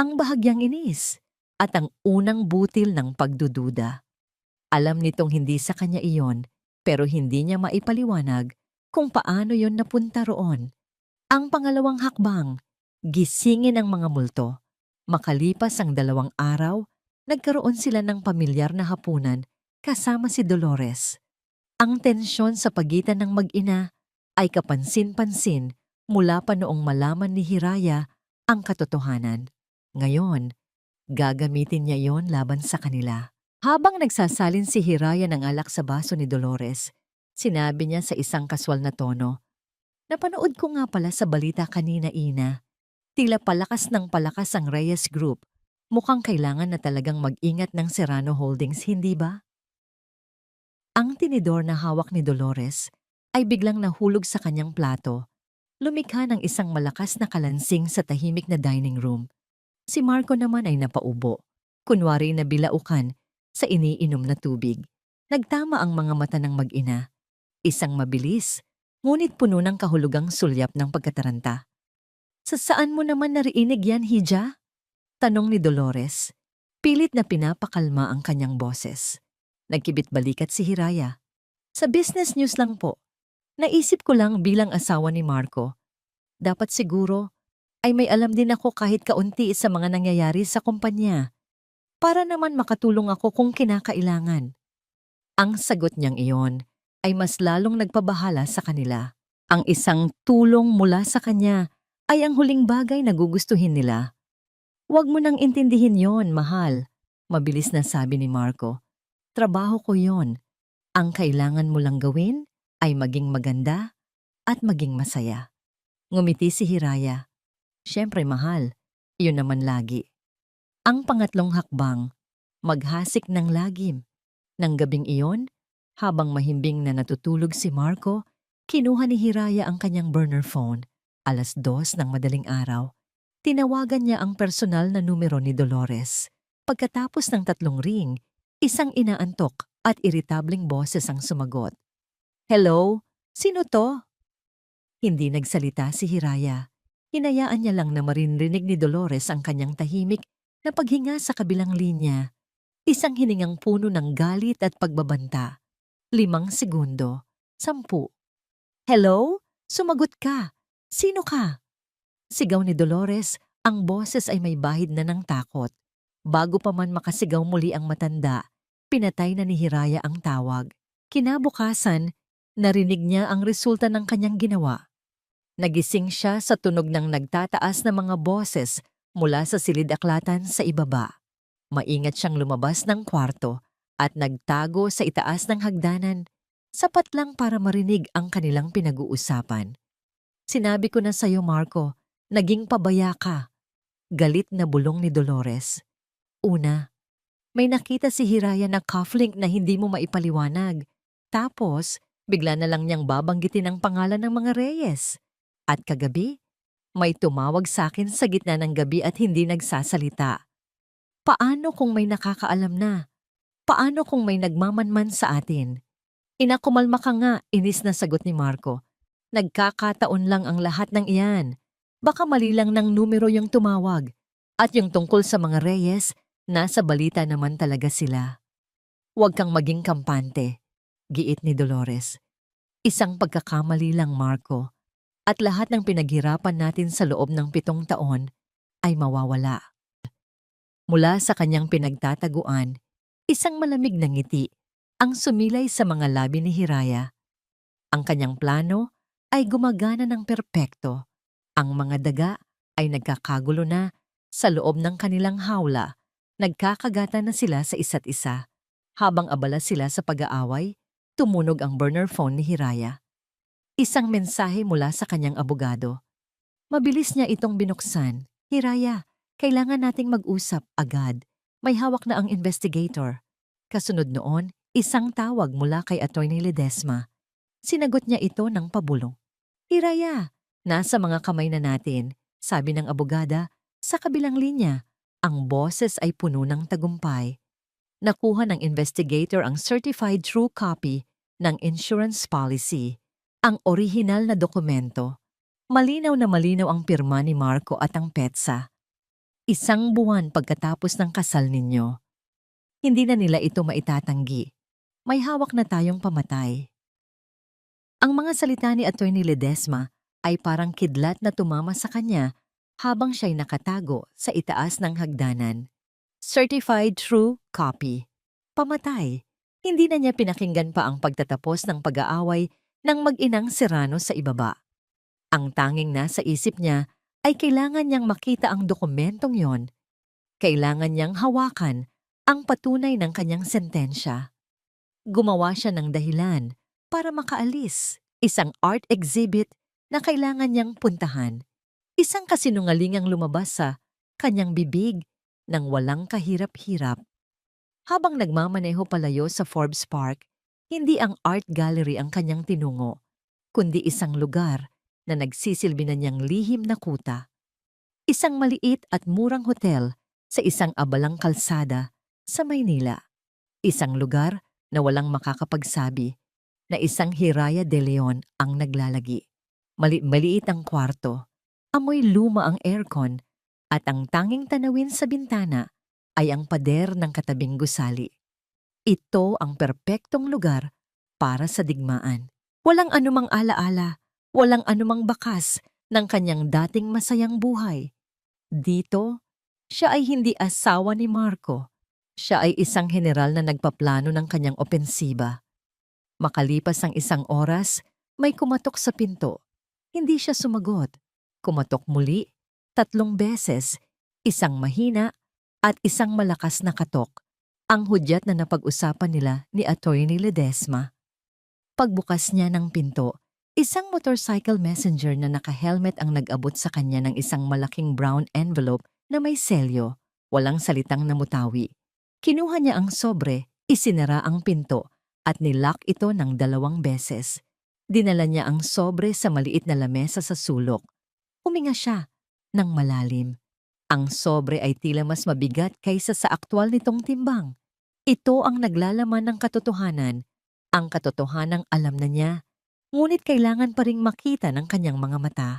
ang bahagyang inis, at ang unang butil ng pagdududa. Alam nitong hindi sa kanya iyon, pero hindi niya maipaliwanag kung paano yon napunta roon. Ang pangalawang hakbang, gisingin ang mga multo. Makalipas ang 2 araw, nagkaroon sila ng pamilyar na hapunan kasama si Dolores. Ang tensyon sa pagitan ng mag-ina ay kapansin-pansin mula pa noong malaman ni Hiraya ang katotohanan. Ngayon, gagamitin niya yon laban sa kanila. Habang nagsasalin si Hiraya ng alak sa baso ni Dolores, sinabi niya sa isang kaswal na tono, "Napanood ko nga pala sa balita kanina, Ina. Tila palakas ng palakas ang Reyes Group. Mukhang kailangan na talagang mag-ingat ng Serrano Holdings, hindi ba?" Ang tinidor na hawak ni Dolores ay biglang nahulog sa kanyang plato. Lumikha ng isang malakas na kalansing sa tahimik na dining room. Si Marco naman ay napaubo, kunwari na bilaukan sa iniinom na tubig. Nagtama ang mga mata ng mag-ina. Isang mabilis, ngunit puno ng kahulugang sulyap ng pagkataranta. "Sa saan mo naman nariinig yan, Hija?" Tanong ni Dolores. Pilit na pinapakalma ang kanyang boses. Nagkibit balikat si Hiraya. "Sa business news lang po. Naisip ko lang bilang asawa ni Marco. Dapat siguro ay may alam din ako kahit kaunti sa mga nangyayari sa kumpanya. Para naman makatulong ako kung kinakailangan." Ang sagot niyang iyon ay mas lalong nagpabahala sa kanila. Ang isang tulong mula sa kanya ay ang huling bagay na gugustuhin nila. "Huwag mo nang intindihin yon, mahal," mabilis na sabi ni Marco. "Trabaho ko yon. Ang kailangan mo lang gawin ay maging maganda at maging masaya." Ngumiti si Hiraya. "Siyempre, mahal. Iyon naman lagi." Ang pangatlong hakbang, maghasik ng lagim. Nang gabing iyon, habang mahimbing na natutulog si Marco, kinuha ni Hiraya ang kanyang burner phone. 2:00 ng madaling araw. Tinawagan niya ang personal na numero ni Dolores. Pagkatapos ng 3 ring, isang inaantok at iritableng boses ang sumagot. "Hello? Sino to?" Hindi nagsalita si Hiraya. Hinayaan niya lang na marinrinig ni Dolores ang kanyang tahimik na paghinga sa kabilang linya. Isang hiningang puno ng galit at pagbabanta. 5 segundo. 10. "Hello? Sumagot ka. Sino ka?" Sigaw ni Dolores, ang boses ay may bahid na ng takot. Bago pa man makasigaw muli ang matanda, pinatay na ni Hiraya ang tawag. Kinabukasan, narinig niya ang resulta ng kanyang ginawa. Nagising siya sa tunog ng nagtataas na mga boses mula sa silid-aklatan sa ibaba. Maingat siyang lumabas ng kwarto at nagtago sa itaas ng hagdanan, sapat lang para marinig ang kanilang pinag-uusapan. "Sinabi ko na sa'yo, Marco, naging pabaya ka." Galit na bulong ni Dolores. "Una, may nakita si Hiraya na cufflink na hindi mo maipaliwanag. Tapos, bigla na lang niyang babanggitin ang pangalan ng mga Reyes. At kagabi, may tumawag sa akin sa gitna ng gabi at hindi nagsasalita. Paano kung may nakakaalam na? Paano kung may nagmamanman sa atin?" "Inakumalma ka nga," inis na sagot ni Marco. "Nagkakataon lang ang lahat ng iyan. Baka mali lang ng numero yung tumawag. At yung tungkol sa mga Reyes, nasa balita naman talaga sila." "Huwag kang maging kampante," giit ni Dolores. "Isang pagkakamali lang, Marco. At lahat ng pinaghirapan natin sa loob ng 7 taon ay mawawala." Mula sa kanyang pinagtataguan, isang malamig na ngiti ang sumilay sa mga labi ni Hiraya. Ang kanyang plano ay gumagana ng perpekto. Ang mga daga ay nagkakagulo na sa loob ng kanilang hawla. Nagkakagatan na sila sa isa't isa. Habang abala sila sa pag-aaway, tumunog ang burner phone ni Hiraya. Isang mensahe mula sa kanyang abogado. Mabilis niya itong binuksan. "Hiraya, kailangan nating mag-usap agad. May hawak na ang investigator." Kasunod noon, isang tawag mula kay Atty. Ledesma. Sinagot niya ito ng pabulong. "Hiraya, nasa mga kamay na natin," sabi ng abogada. Sa kabilang linya, ang boses ay puno ng tagumpay. Nakuha ng investigator ang certified true copy ng insurance policy, ang orihinal na dokumento. Malinaw na malinaw ang pirma ni Marco at ang petsa. 1 buwan pagkatapos ng kasal ninyo. Hindi na nila ito maitatanggi. May hawak na tayong pamatay. Ang mga salita ni Atty. Ledesma ay parang kidlat na tumama sa kanya habang siya'y nakatago sa itaas ng hagdanan. Certified true copy. Pamatay. Hindi na niya pinakinggan pa ang pagtatapos ng pag-aaway ng mag-inang Serrano sa ibaba. Ang tanging nasa isip niya ay kailangan niyang makita ang dokumentong yon. Kailangan niyang hawakan ang patunay ng kanyang sentensya. Gumawa siya ng dahilan para makaalis. Isang art exhibit na kailangan niyang puntahan. Isang kasinungalingang lumabas sa kanyang bibig ng walang kahirap-hirap. Habang nagmamaneho palayo sa Forbes Park, hindi ang art gallery ang kanyang tinungo, kundi isang lugar na nagsisilbi na niyang lihim na kuta. Isang maliit at murang hotel sa isang abalang kalsada sa Maynila. Isang lugar na walang makakapagsabi na isang Hiraya de Leon ang naglalagi. Maliit ang kwarto, amoy luma ang aircon, at ang tanging tanawin sa bintana ay ang pader ng katabing gusali. Ito ang perpektong lugar para sa digmaan. Walang anumang alaala, walang anumang bakas ng kanyang dating masayang buhay. Dito, siya ay hindi asawa ni Marco. Siya ay isang general na nagpaplano ng kanyang opensiba. Makalipas ang isang oras, may kumatok sa pinto. Hindi siya sumagot. Kumatok muli, 3 beses, isang mahina at isang malakas na katok. Ang hudyat na napag-usapan nila ni Attorney Ledesma. Pagbukas niya ng pinto, isang motorcycle messenger na naka-helmet ang nag-abot sa kanya ng isang malaking brown envelope na may selyo, walang salitang namutawi. Kinuha niya ang sobre, isinara ang pinto, at nilock ito ng 2 beses. Dinala niya ang sobre sa maliit na lamesa sa sulok. Huminga siya ng malalim. Ang sobre ay tila mas mabigat kaysa sa aktwal nitong timbang. Ito ang naglalaman ng katotohanan. Ang katotohanang alam na niya, ngunit kailangan pa ring makita ng kanyang mga mata.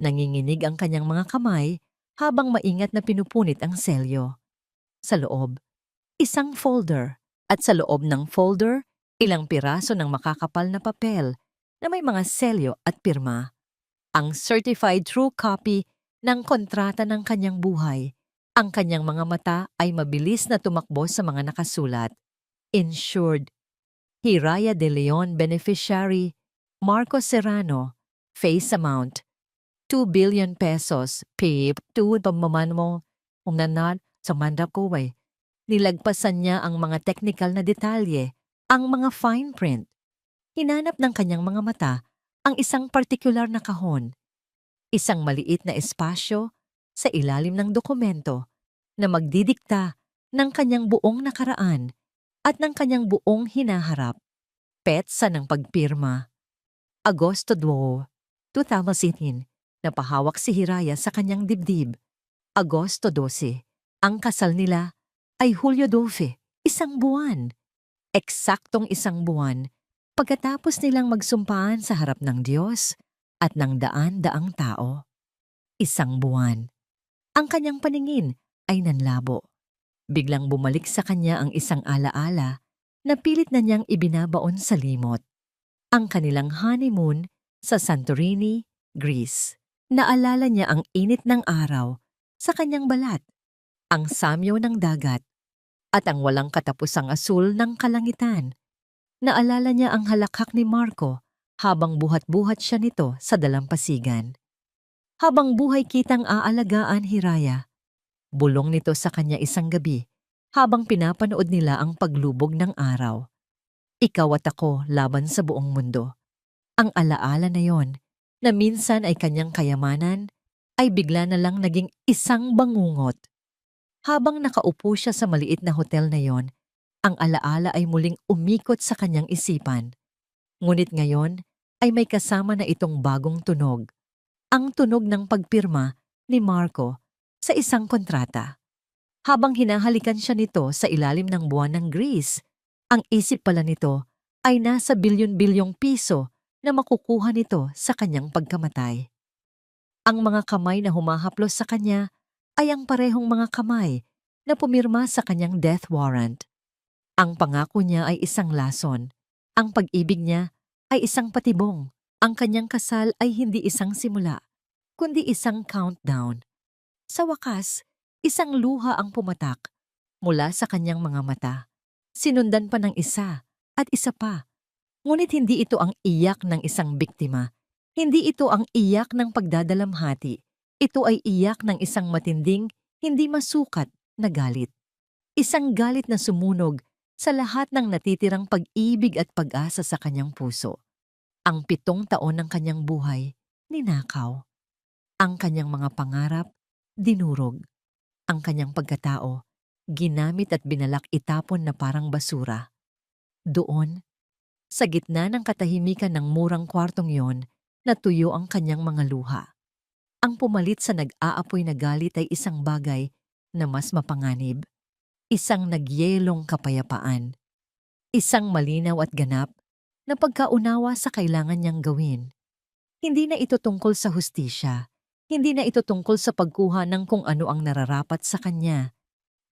Nanginginig ang kanyang mga kamay habang maingat na pinupunit ang selyo. Sa loob, isang folder, at sa loob ng folder, ilang piraso ng makakapal na papel na may mga selyo at pirma. Ang certified true copy ng kontrata ng kanyang buhay. Ang kanyang mga mata ay mabilis na tumakbo sa mga nakasulat. Insured, Hiraya de Leon beneficiary, Marco Serrano, face amount, 2 billion pesos, pip, tuwid pamaman mo, umnanad sa manda ko eh. Nilagpasan niya ang mga technical na detalye, ang mga fine print. Hinanap ng kanyang mga mata ang isang partikular na kahon, isang maliit na espasyo sa ilalim ng dokumento na magdidikta ng kanyang buong nakaraan at ng kanyang buong hinaharap. Petsa ng pagpirma. Agosto 2, 2018, napahawak si Hiraya sa kanyang dibdib. Agosto 12, ang kasal nila ay Hulyo 12, 1 buwan. Eksaktong 1 buwan pagkatapos nilang magsumpaan sa harap ng Diyos at ng daan-daang tao. 1 buwan. Ang kanyang paningin ay nanlabo. Biglang bumalik sa kanya ang isang alaala na pilit na niyang ibinabaon sa limot. Ang kanilang honeymoon sa Santorini, Greece. Naalala niya ang init ng araw sa kanyang balat, ang samyo ng dagat, at ang walang katapusang asul ng kalangitan. Naalala niya ang halakhak ni Marco habang buhat-buhat siya nito sa dalampasigan. Habang buhay kitang aalagaan, Hiraya. Bulong nito sa kanya isang gabi habang pinapanood nila ang paglubog ng araw. Ikaw at ako laban sa buong mundo. Ang alaala na yon, na minsan ay kanyang kayamanan, ay bigla na lang naging isang bangungot. Habang nakaupo siya sa maliit na hotel na yon, ang alaala ay muling umikot sa kanyang isipan. Ngunit ngayon ay may kasama na itong bagong tunog. Ang tunog ng pagpirma ni Marco sa isang kontrata. Habang hinahalikan siya nito sa ilalim ng buwan ng Greece, ang isip pala nito ay nasa bilyon-bilyong piso na makukuha nito sa kanyang pagkamatay. Ang mga kamay na humahaplos sa kanya ay ang parehong mga kamay na pumirma sa kanyang death warrant. Ang pangako niya ay isang lason. Ang pag-ibig niya ay isang patibong. Ang kanyang kasal ay hindi isang simula, kundi isang countdown. Sa wakas, isang luha ang pumatak mula sa kanyang mga mata. Sinundan pa ng isa at isa pa. Ngunit hindi ito ang iyak ng isang biktima. Hindi ito ang iyak ng pagdadalamhati. Ito ay iyak ng isang matinding, hindi masukat na galit. Isang galit na sumunog sa lahat ng natitirang pag-ibig at pag-asa sa kanyang puso. Ang 7 taon ng kanyang buhay, ninakaw. Ang kanyang mga pangarap, dinurog. Ang kanyang pagkatao, ginamit at binalak itapon na parang basura. Doon, sa gitna ng katahimikan ng murang kwartong yon, natuyo ang kanyang mga luha. Ang pumalit sa nag-aapoy na galit ay isang bagay na mas mapanganib. Isang nagyelong kapayapaan. Isang malinaw at ganap na pagkaunawa sa kailangan niyang gawin. Hindi na ito tungkol sa hustisya. Hindi na ito tungkol sa pagkuha ng kung ano ang nararapat sa kanya.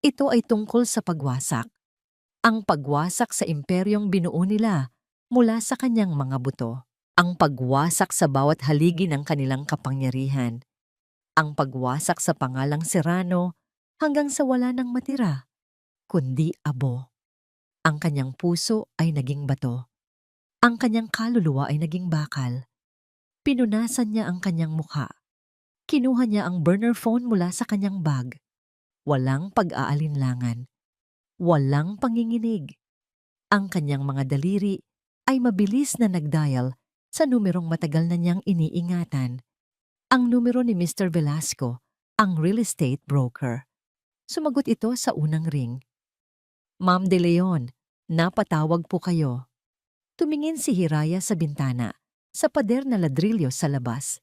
Ito ay tungkol sa pagwasak. Ang pagwasak sa imperyong binuo nila mula sa kanyang mga buto. Ang pagwasak sa bawat haligi ng kanilang kapangyarihan. Ang pagwasak sa pangalang Serrano hanggang sa wala nang matira, kundi abo. Ang kanyang puso ay naging bato. Ang kanyang kaluluwa ay naging bakal. Pinunasan niya ang kanyang mukha. Kinuha niya ang burner phone mula sa kanyang bag. Walang pag-aalinlangan. Walang panginginig. Ang kanyang mga daliri ay mabilis na nagdial sa numerong matagal na niyang iniingatan. Ang numero ni Mr. Velasco, ang real estate broker. Sumagot ito sa unang ring. Ma'am De Leon, napatawag po kayo. Tumingin si Hiraya sa bintana, sa pader na ladrilyo sa labas.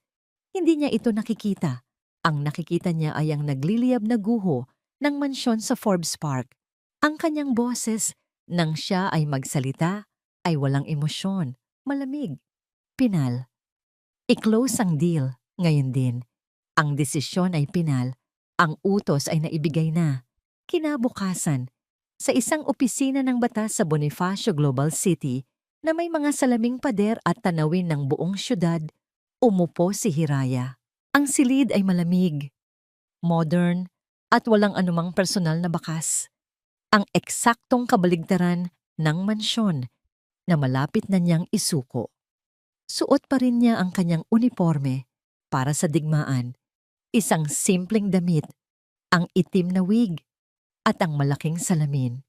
Hindi niya ito nakikita. Ang nakikita niya ay ang nagliliyab na guho ng mansyon sa Forbes Park. Ang kanyang boses, nang siya ay magsalita, ay walang emosyon, malamig. Pinal. I-close ang deal, ngayon din. Ang desisyon ay pinal. Ang utos ay naibigay na. Kinabukasan, sa isang opisina ng batas sa Bonifacio Global City na may mga salaming pader at tanawin ng buong syudad, umupo si Hiraya. Ang silid ay malamig, modern, at walang anumang personal na bakas. Ang eksaktong kabaligtaran ng mansyon na malapit na niyang isuko. Suot pa rin niya ang kanyang uniforme para sa digmaan. Isang simpleng damit, ang itim na wig, at ang malaking salamin.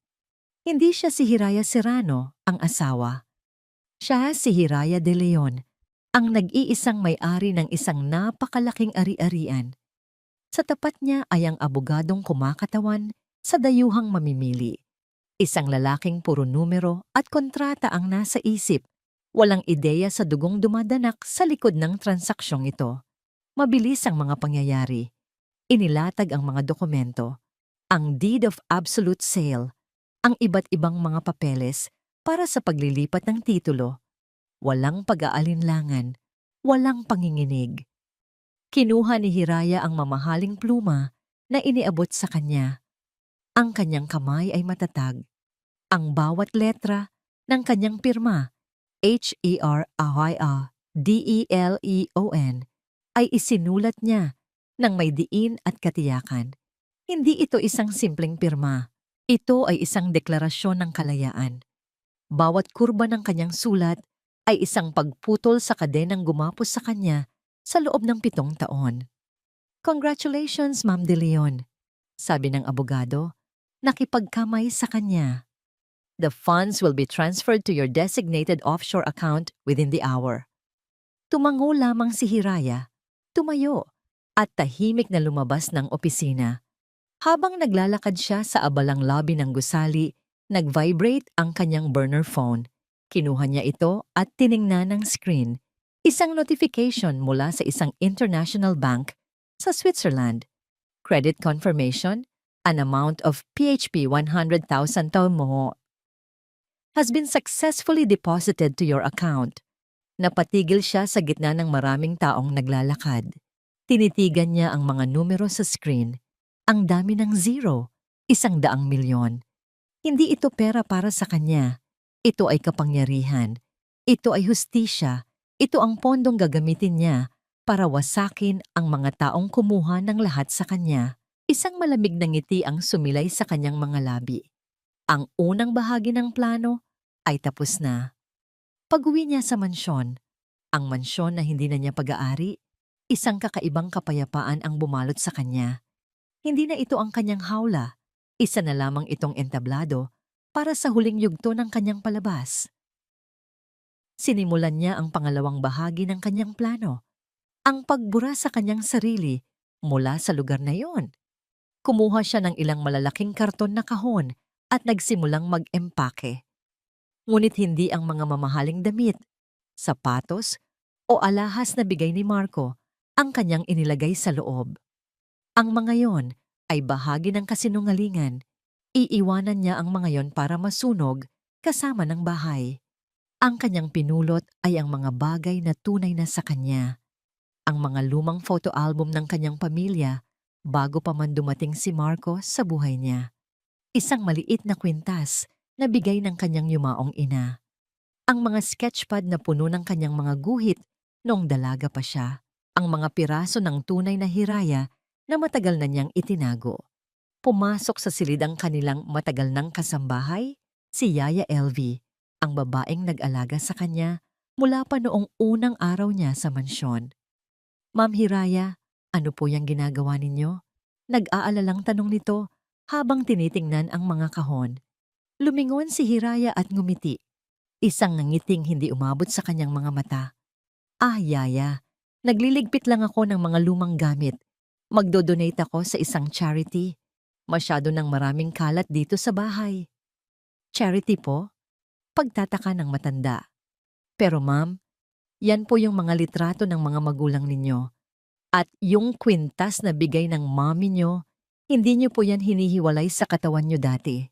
Hindi siya si Hiraya Serrano, ang asawa. Siya si Hiraya De Leon, ang nag-iisang may-ari ng isang napakalaking ari-arian. Sa tapat niya ay ang abogadong kumakatawan sa dayuhang mamimili. Isang lalaking puro numero at kontrata ang nasa isip. Walang ideya sa dugong dumadanak sa likod ng transaksyong ito. Mabilis ang mga pangyayari. Inilatag ang mga dokumento. Ang deed of absolute sale. Ang iba't ibang mga papeles para sa paglilipat ng titulo. Walang pag-aalinlangan. Walang panginginig. Kinuha ni Hiraya ang mamahaling pluma na iniabot sa kanya. Ang kanyang kamay ay matatag. Ang bawat letra ng kanyang pirma, H-E-R-A-Y-A-D-E-L-E-O-N, ay isinulat niya ng may diin at katiyakan. Hindi ito isang simpleng pirma. Ito ay isang deklarasyon ng kalayaan. Bawat kurba ng kanyang sulat ay isang pagputol sa kadenang gumapos sa kanya sa loob ng 7 taon. Congratulations, Ma'am De Leon, sabi ng abogado, nakipagkamay sa kanya. The funds will be transferred to your designated offshore account within the hour. Tumango lamang si Hiraya, tumayo, at tahimik na lumabas ng opisina. Habang naglalakad siya sa abalang lobby ng gusali, nag-vibrate ang kanyang burner phone. Kinuha niya ito at tiningnan ng screen. Isang notification mula sa isang international bank sa Switzerland. Credit confirmation, an amount of PHP 100,000 mo has been successfully deposited to your account. Napatigil siya sa gitna ng maraming taong naglalakad. Tinitigan niya ang mga numero sa screen. Ang dami ng zero, 100,000,000. Hindi ito pera para sa kanya. Ito ay kapangyarihan. Ito ay hustisya. Ito ang pondong gagamitin niya para wasakin ang mga taong kumuha ng lahat sa kanya. Isang malamig na ngiti ang sumilay sa kanyang mga labi. Ang unang bahagi ng plano ay tapos na. Pag-uwi niya sa mansyon, ang mansyon na hindi na niya pag-aari, isang kakaibang kapayapaan ang bumalot sa kanya. Hindi na ito ang kanyang hawla, isa na lamang itong entablado para sa huling yugto ng kanyang palabas. Sinimulan niya ang pangalawang bahagi ng kanyang plano, ang pagbura sa kanyang sarili mula sa lugar na iyon. Kumuha siya ng ilang malalaking karton na kahon at nagsimulang mag-empake. Ngunit hindi ang mga mamahaling damit, sapatos o alahas na bigay ni Marco ang kanyang inilagay sa loob. Ang mga yon ay bahagi ng kasinungalingan. Iiwanan niya ang mga yon para masunog kasama ng bahay. Ang kanyang pinulot ay ang mga bagay na tunay na sa kanya. Ang mga lumang photo album ng kanyang pamilya bago pa man dumating si Marco sa buhay niya. Isang maliit na kwintas na bigay ng kanyang yumaong ina. Ang mga sketchpad na puno ng kanyang mga guhit noong dalaga pa siya. Ang mga piraso ng tunay na hiraya na matagal na niyang itinago. Pumasok sa silid ang kanilang matagal ng kasambahay, si Yaya LV, ang babaeng nag-alaga sa kanya mula pa noong unang araw niya sa mansyon. Ma'am Hiraya, ano po yung ginagawa ninyo? Nag-aalalang tanong nito habang tinitingnan ang mga kahon. Lumingon si Hiraya at ngumiti. Isang nangiting hindi umabot sa kanyang mga mata. Ah, Yaya, nagliligpit lang ako ng mga lumang gamit. Magdodonate ako sa isang charity. Masyado ng maraming kalat dito sa bahay. Charity po? Pagtataka ng matanda. Pero ma'am, yan po yung mga litrato ng mga magulang ninyo. At yung kwintas na bigay ng mommy nyo, hindi nyo po yan hinihiwalay sa katawan nyo dati.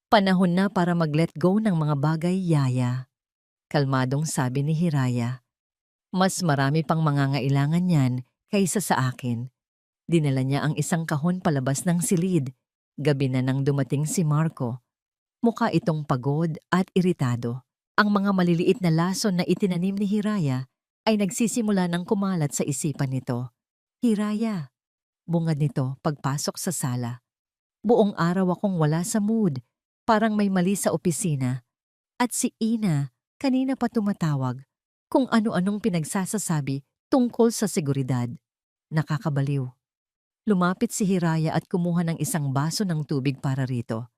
Panahon na para mag-let go ng mga bagay, Yaya. Kalmadong sabi ni Hiraya. Mas marami pang mangangailangan yan kaysa sa akin. Dinala niya ang isang kahon palabas ng silid. Gabi na nang dumating si Marco. Mukha itong pagod at iritado. Ang mga maliliit na lason na itinanim ni Hiraya ay nagsisimula ng kumalat sa isipan nito. Hiraya, bungad nito pagpasok sa sala. Buong araw akong wala sa mood, parang may mali sa opisina. At si Ina, kanina pa tumatawag, kung ano-anong pinagsasasabi tungkol sa seguridad. Nakakabaliw. Lumapit si Hiraya at kumuha ng isang baso ng tubig para rito.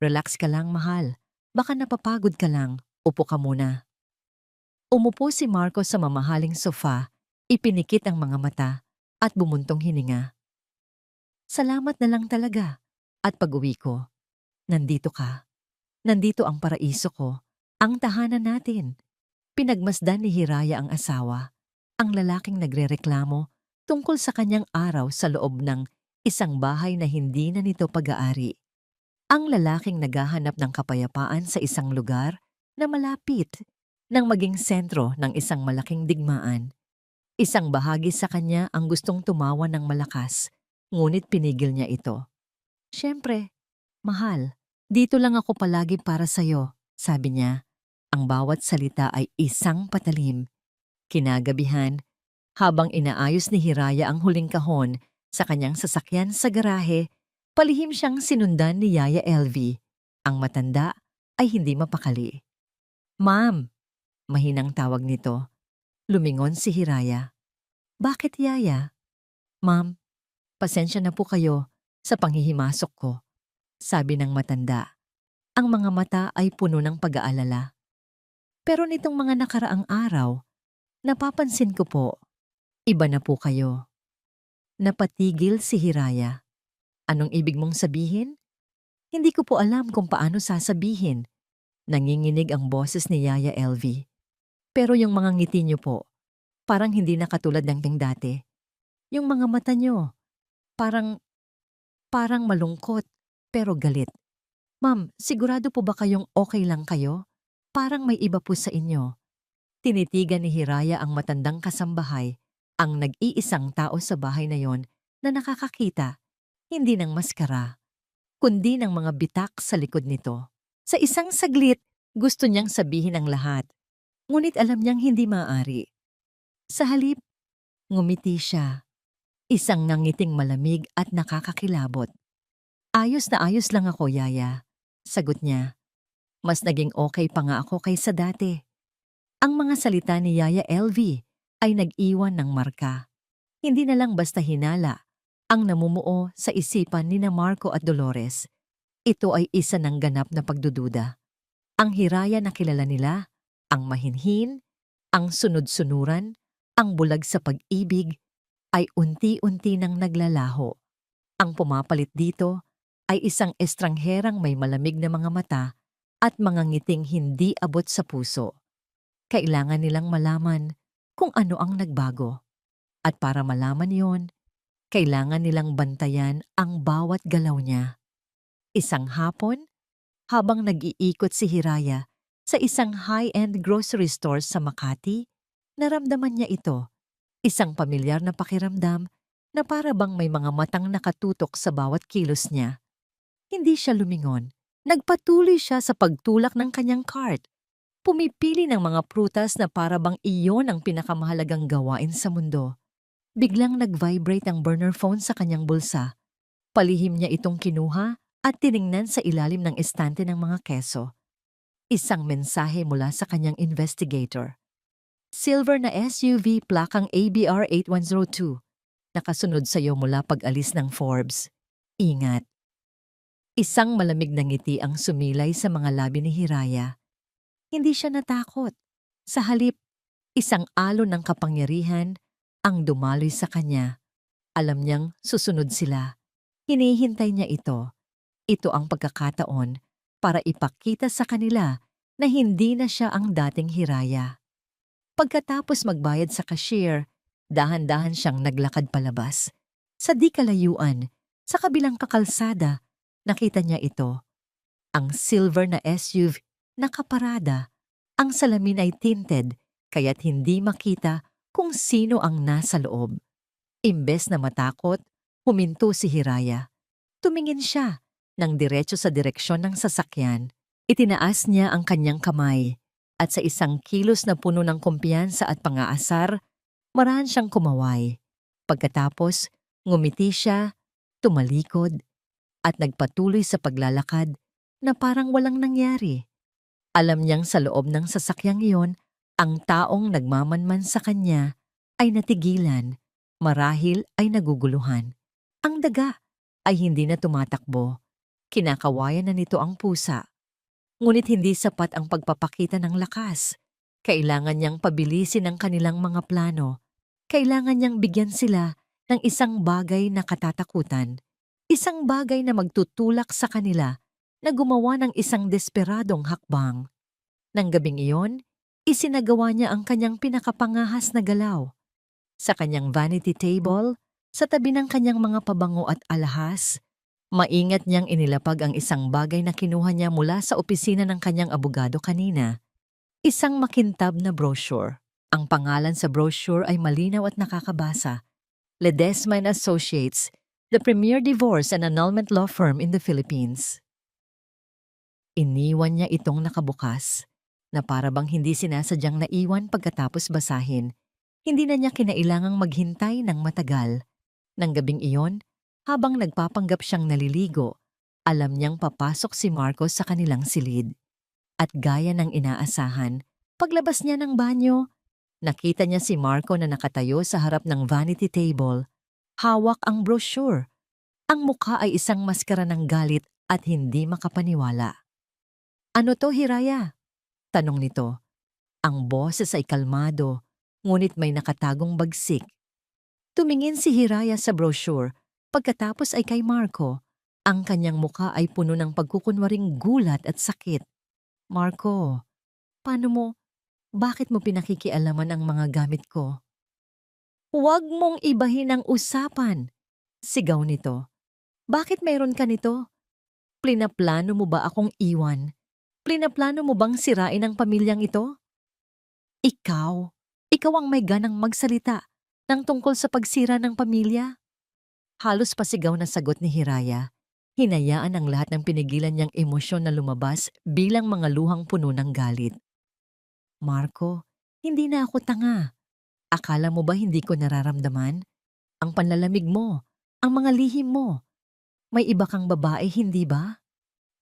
Relax ka lang, mahal. Baka napapagod ka lang. Upo ka muna. Umupo si Marco sa mamahaling sofa, ipinikit ang mga mata at bumuntong hininga. Salamat na lang talaga. At pag-uwi ko, nandito ka. Nandito ang paraiso ko, ang tahanan natin. Pinagmasdan ni Hiraya ang asawa, ang lalaking nagrereklamo tungkol sa kanyang araw sa loob ng isang bahay na hindi na nito pag-aari. Ang lalaking naghahanap ng kapayapaan sa isang lugar na malapit nang maging sentro ng isang malaking digmaan. Isang bahagi sa kanya ang gustong tumawa ng malakas, ngunit pinigil niya ito. Siyempre, mahal, dito lang ako palagi para sa'yo, sabi niya. Ang bawat salita ay isang patalim. Kinagabihan, habang inaayos ni Hiraya ang huling kahon sa kanyang sasakyan sa garahe, palihim siyang sinundan ni Yaya LV. Ang matanda ay hindi mapakali. Ma'am, mahinang tawag nito. Lumingon si Hiraya. Bakit, Yaya? Ma'am, pasensya na po kayo sa panghihimasok ko, sabi ng matanda. Ang mga mata ay puno ng pag-aalala. Pero nitong mga nakaraang araw, napapansin ko po, iba na po kayo. Napatigil si Hiraya. Anong ibig mong sabihin? Hindi ko po alam kung paano sasabihin. Nanginginig ang boses ni Yaya LV. Pero yung mga ngiti niyo po, parang hindi na katulad ng dati. Yung mga mata niyo, parang malungkot, pero galit. Ma'am, sigurado po ba kayong okay lang kayo? Parang may iba po sa inyo. Tinitigan ni Hiraya ang matandang kasambahay, ang nag-iisang tao sa bahay na yon na nakakakita, hindi ng maskara, kundi ng mga bitak sa likod nito. Sa isang saglit, gusto niyang sabihin ang lahat, ngunit alam niyang hindi maaari. Sa halip, ngumiti siya, isang nangiting malamig at nakakakilabot. Ayos na ayos lang ako, Yaya. Sagot niya, mas naging okay pa nga ako kaysa dati. Ang mga salita ni Yaya LV ay nag-iwan ng marka. Hindi na lang basta hinala ang namumuo sa isipan ni na Marco at Dolores. Ito ay isa ng ganap na pagdududa. Ang Hiraya na kilala nila, ang mahinhin, ang sunod-sunuran, ang bulag sa pag-ibig, ay unti-unti nang naglalaho. Ang pumapalit dito ay isang estrangherang may malamig na mga mata at mga ngiting hindi abot sa puso. Kailangan nilang malaman kung ano ang nagbago. At para malaman yon, kailangan nilang bantayan ang bawat galaw niya. Isang hapon, habang nag-iikot si Hiraya sa isang high-end grocery store sa Makati, naramdaman niya ito. Isang pamilyar na pakiramdam na para bang may mga matang nakatutok sa bawat kilos niya. Hindi siya lumingon. Nagpatuloy siya sa pagtulak ng kanyang cart. Pumipili ng mga prutas na para bang iyon ang pinakamahalagang gawain sa mundo. Biglang nag-vibrate ang burner phone sa kanyang bulsa. Palihim niya itong kinuha at tiningnan sa ilalim ng estante ng mga keso. Isang mensahe mula sa kanyang investigator. Silver na SUV plakang ABR 8102. Nakasunod sa iyo mula pag-alis ng Forbes. Ingat. Isang malamig na ngiti ang sumilay sa mga labi ni Hiraya. Hindi siya natakot. Sa halip, isang alon ng kapangyarihan ang dumaloy sa kanya. Alam niyang susunod sila. Hinihintay niya ito. Ito ang pagkakataon para ipakita sa kanila na hindi na siya ang dating Hiraya. Pagkatapos magbayad sa cashier, dahan-dahan siyang naglakad palabas. Sa di kalayuan, sa kabilang kakalsada, nakita niya ito. Ang silver na SUV nakaparada. Ang salamin ay tinted, kaya't hindi makita kung sino ang nasa loob. Imbes na matakot, huminto si Hiraya. Tumingin siya ng diretso sa direksyon ng sasakyan. Itinaas niya ang kanyang kamay at sa isang kilos na puno ng kumpiyansa at pang-aasar, marahan siyang kumaway. Pagkatapos, ngumiti siya, tumalikod, at nagpatuloy sa paglalakad na parang walang nangyari. Alam niyang sa loob ng sasakyang iyon, ang taong nagmamanman sa kanya ay natigilan, marahil ay naguguluhan. Ang daga ay hindi na tumatakbo. Kinakawayan na nito ang pusa. Ngunit hindi sapat ang pagpapakita ng lakas. Kailangan niyang pabilisin ang kanilang mga plano. Kailangan niyang bigyan sila ng isang bagay na katatakutan. Isang bagay na magtutulak sa kanila na gumawa ng isang desperadong hakbang. Nang gabing iyon, isinagawa niya ang kanyang pinakapangahas na galaw. Sa kanyang vanity table, sa tabi ng kanyang mga pabango at alahas, maingat niyang inilapag ang isang bagay na kinuha niya mula sa opisina ng kanyang abogado kanina. Isang makintab na brochure. Ang pangalan sa brochure ay malinaw at nakakabasa. Ledesma and Associates, the premier divorce and annulment law firm in the Philippines. Iniwan niya itong nakabukas, na para bang hindi sinasadyang naiwan pagkatapos basahin. Hindi na niya kinailangang maghintay ng matagal. Nang gabing iyon, habang nagpapanggap siyang naliligo, alam niyang papasok si Marco sa kanilang silid. At gaya ng inaasahan, paglabas niya ng banyo, nakita niya si Marco na nakatayo sa harap ng vanity table. Hawak ang brochure. Ang mukha ay isang maskara ng galit at hindi makapaniwala. "Ano to, Hiraya?" tanong nito. Ang boses ay kalmado, ngunit may nakatagong bagsik. Tumingin si Hiraya sa brochure. Pagkatapos ay kay Marco. Ang kanyang mukha ay puno ng pagkukunwaring gulat at sakit. "Marco, paano mo, bakit mo pinakikialaman ang mga gamit ko?" "Huwag mong ibahin ang usapan," sigaw nito. "Bakit mayroon ka nito? Plinaplano mo ba akong iwan? Plinaplano mo bang sirain ang pamilyang ito?" Ikaw ang may ganang magsalita ng tungkol sa pagsira ng pamilya?" Halos pasigaw na sagot ni Hiraya. Hinayaan ang lahat ng pinigilan niyang emosyon na lumabas bilang mga luhang puno ng galit. "Marco, hindi na ako tanga. Akala mo ba hindi ko nararamdaman? Ang panlalamig mo, ang mga lihim mo. May iba kang babae, hindi ba?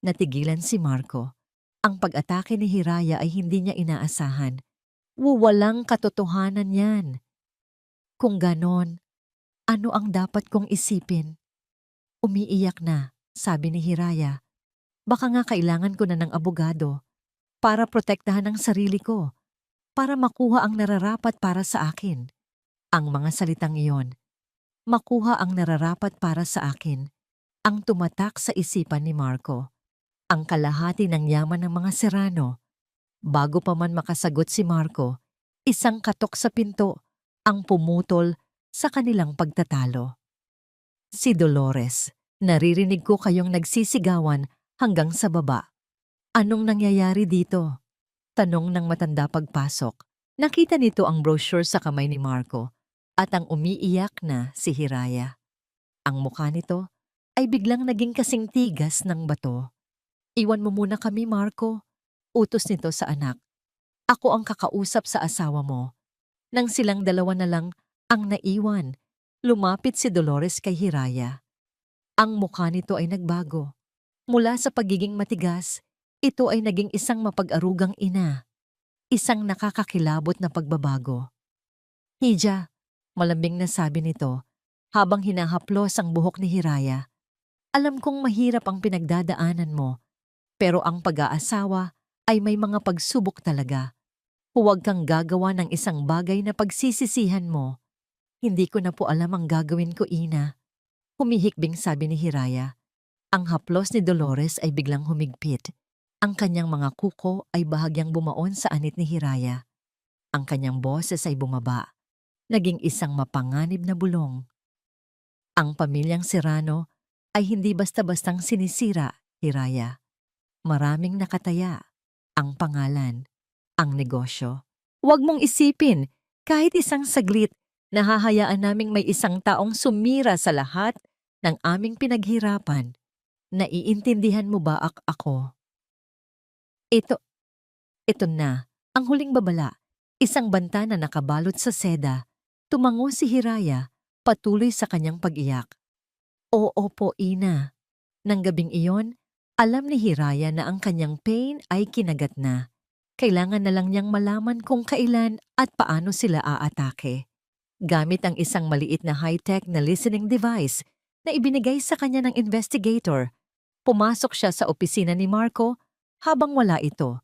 Natigilan si Marco. Ang pag-atake ni Hiraya ay hindi niya inaasahan. Walang katotohanan yan. Kung ganon, ano ang dapat kong isipin? Umiiyak na, sabi ni Hiraya. Baka nga kailangan ko na ng abogado para protektahan ang sarili ko, para makuha ang nararapat para sa akin. Ang mga salitang iyon, makuha ang nararapat para sa akin, ang tumatak sa isipan ni Marco. Ang kalahati ng yaman ng mga Serrano. Bago pa man makasagot si Marco, isang katok sa pinto ang pumutol sa kanilang pagtatalo. Si Dolores, naririnig ko kayong nagsisigawan hanggang sa baba. Anong nangyayari dito? Tanong ng matanda pagpasok. Nakita nito ang brochure sa kamay ni Marco at ang umiiyak na si Hiraya. Ang mukha nito ay biglang naging kasing tigas ng bato. Iwan mo muna kami, Marco. Utos nito sa anak. Ako ang kakausap sa asawa mo. Nang silang dalawa na lang ang naiwan, lumapit si Dolores kay Hiraya. Ang mukha nito ay nagbago. Mula sa pagiging matigas, ito ay naging isang mapag-arugang ina. Isang nakakakilabot na pagbabago. Hija, malambing na sabi nito habang hinahaplos ang buhok ni Hiraya. Alam kong mahirap ang pinagdadaanan mo, pero ang pag-aasawa ay may mga pagsubok talaga. Huwag kang gagawa ng isang bagay na pagsisisihan mo. Hindi ko na po alam ang gagawin ko, Ina. Humihikbing sabi ni Hiraya. Ang haplos ni Dolores ay biglang humigpit. Ang kanyang mga kuko ay bahagyang bumaon sa anit ni Hiraya. Ang kanyang boses ay bumaba. Naging isang mapanganib na bulong. Ang pamilyang Serrano ay hindi basta-bastang sinisira, Hiraya. Maraming nakataya. Ang pangalan, ang negosyo. Huwag mong isipin, kahit isang saglit, nahahayaan naming may isang taong sumira sa lahat ng aming pinaghirapan. Naiintindihan mo ba ako? Ito na, ang huling babala. Isang banta na nakabalot sa seda. Tumango si Hiraya, patuloy sa kanyang pag-iyak. Oo po, Ina. Nang gabing iyon, alam ni Hiraya na ang kanyang pain ay kinagat na. Kailangan na lang niyang malaman kung kailan at paano sila aatake. Gamit ang isang maliit na high-tech na listening device na ibinigay sa kanya ng investigator, pumasok siya sa opisina ni Marco habang wala ito.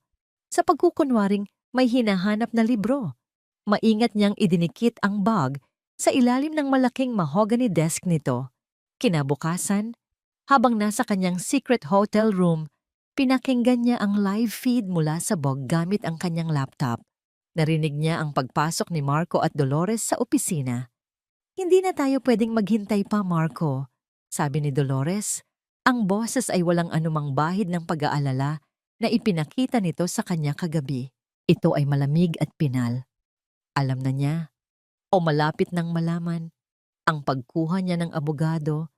Sa pagkukunwaring may hinahanap na libro, maingat niyang idinikit ang bag sa ilalim ng malaking mahogany desk nito. Kinabukasan, habang nasa kanyang secret hotel room, pinakinggan niya ang live feed mula sa bog gamit ang kanyang laptop. Narinig niya ang pagpasok ni Marco at Dolores sa opisina. Hindi na tayo pwedeng maghintay pa, Marco, sabi ni Dolores. Ang boses ay walang anumang bahid ng pag-aalala na ipinakita nito sa kanya kagabi. Ito ay malamig at pinal. Alam na niya, o malapit nang malaman, ang pagkuha niya ng abogado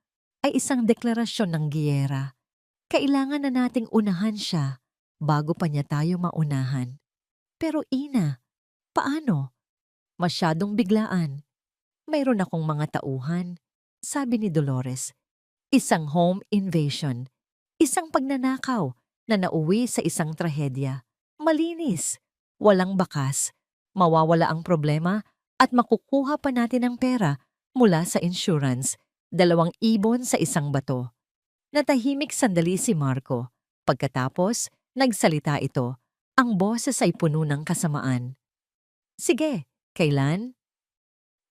ay isang deklarasyon ng giyera. Kailangan na nating unahan siya bago pa niya tayo maunahan. Pero Ina, paano? Masyadong biglaan. Mayroon akong mga tauhan, sabi ni Dolores. Isang home invasion. Isang pagnanakaw na nauwi sa isang trahedya. Malinis, walang bakas, mawawala ang problema at makukuha pa natin ang pera mula sa insurance. 2 ibon sa isang bato. Natahimik sandali si Marco. Pagkatapos, nagsalita ito. Ang boses ay puno ng kasamaan. Sige, kailan?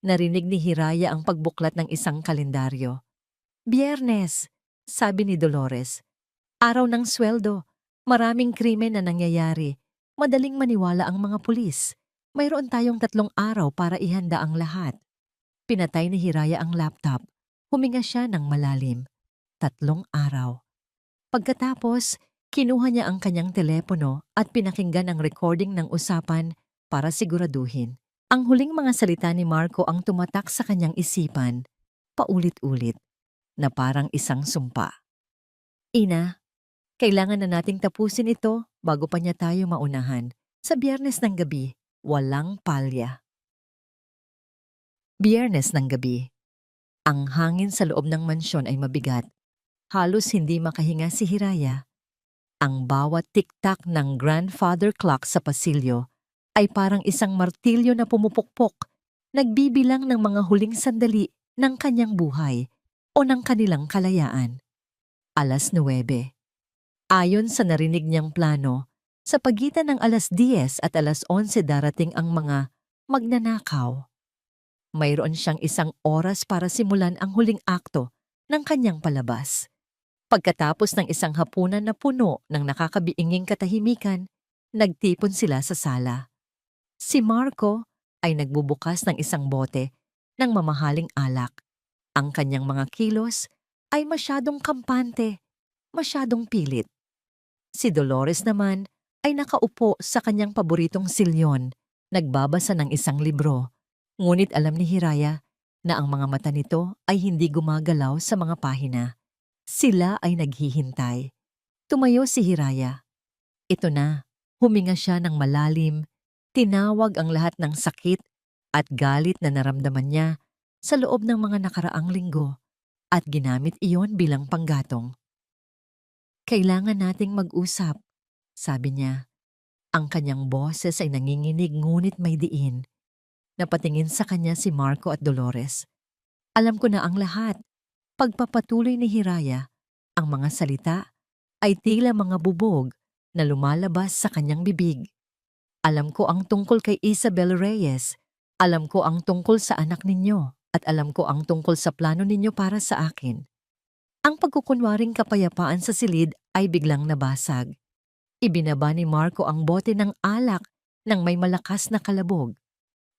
Narinig ni Hiraya ang pagbuklat ng isang kalendaryo. Biyernes, sabi ni Dolores. Araw ng sweldo. Maraming krimen na nangyayari. Madaling maniwala ang mga pulis. Mayroon tayong 3 araw para ihanda ang lahat. Pinatay ni Hiraya ang laptop. Huminga siya ng malalim. 3 araw. Pagkatapos, kinuha niya ang kanyang telepono at pinakinggan ang recording ng usapan para siguraduhin. Ang huling mga salita ni Marco ang tumatak sa kanyang isipan, paulit-ulit, na parang isang sumpa. Ina, kailangan na nating tapusin ito bago pa niya tayo maunahan. Sa Biyernes ng gabi, walang palya. Biyernes ng gabi. Ang hangin sa loob ng mansyon ay mabigat. Halos hindi makahinga si Hiraya. Ang bawat tiktak ng grandfather clock sa pasilyo ay parang isang martilyo na pumupukpok, nagbibilang ng mga huling sandali ng kanyang buhay o ng kanilang kalayaan. 9:00. Ayon sa narinig niyang plano, sa pagitan ng 10:00 at 11:00 darating ang mga magnanakaw. Mayroon siyang 1 oras para simulan ang huling akto ng kanyang palabas. Pagkatapos ng isang hapunan na puno ng nakakabiinging katahimikan, nagtipon sila sa sala. Si Marco ay nagbubukas ng isang bote ng mamahaling alak. Ang kanyang mga kilos ay masyadong kampante, masyadong pilit. Si Dolores naman ay nakaupo sa kanyang paboritong silyon, nagbabasa ng isang libro. Ngunit alam ni Hiraya na ang mga mata nito ay hindi gumagalaw sa mga pahina. Sila ay naghihintay. Tumayo si Hiraya. Ito na, huminga siya ng malalim, tinawag ang lahat ng sakit at galit na naramdaman niya sa loob ng mga nakaraang linggo at ginamit iyon bilang panggatong. Kailangan nating mag-usap, sabi niya. Ang kanyang boses ay nanginginig ngunit may diin. Napatingin sa kanya si Marco at Dolores. Alam ko na ang lahat. Pagpapatuloy ni Hiraya, ang mga salita ay tila mga bubog na lumalabas sa kanyang bibig. Alam ko ang tungkol kay Isabel Reyes. Alam ko ang tungkol sa anak ninyo at alam ko ang tungkol sa plano ninyo para sa akin. Ang pagkukunwaring kapayapaan sa silid ay biglang nabasag. Ibinaba ni Marco ang bote ng alak nang may malakas na kalabog.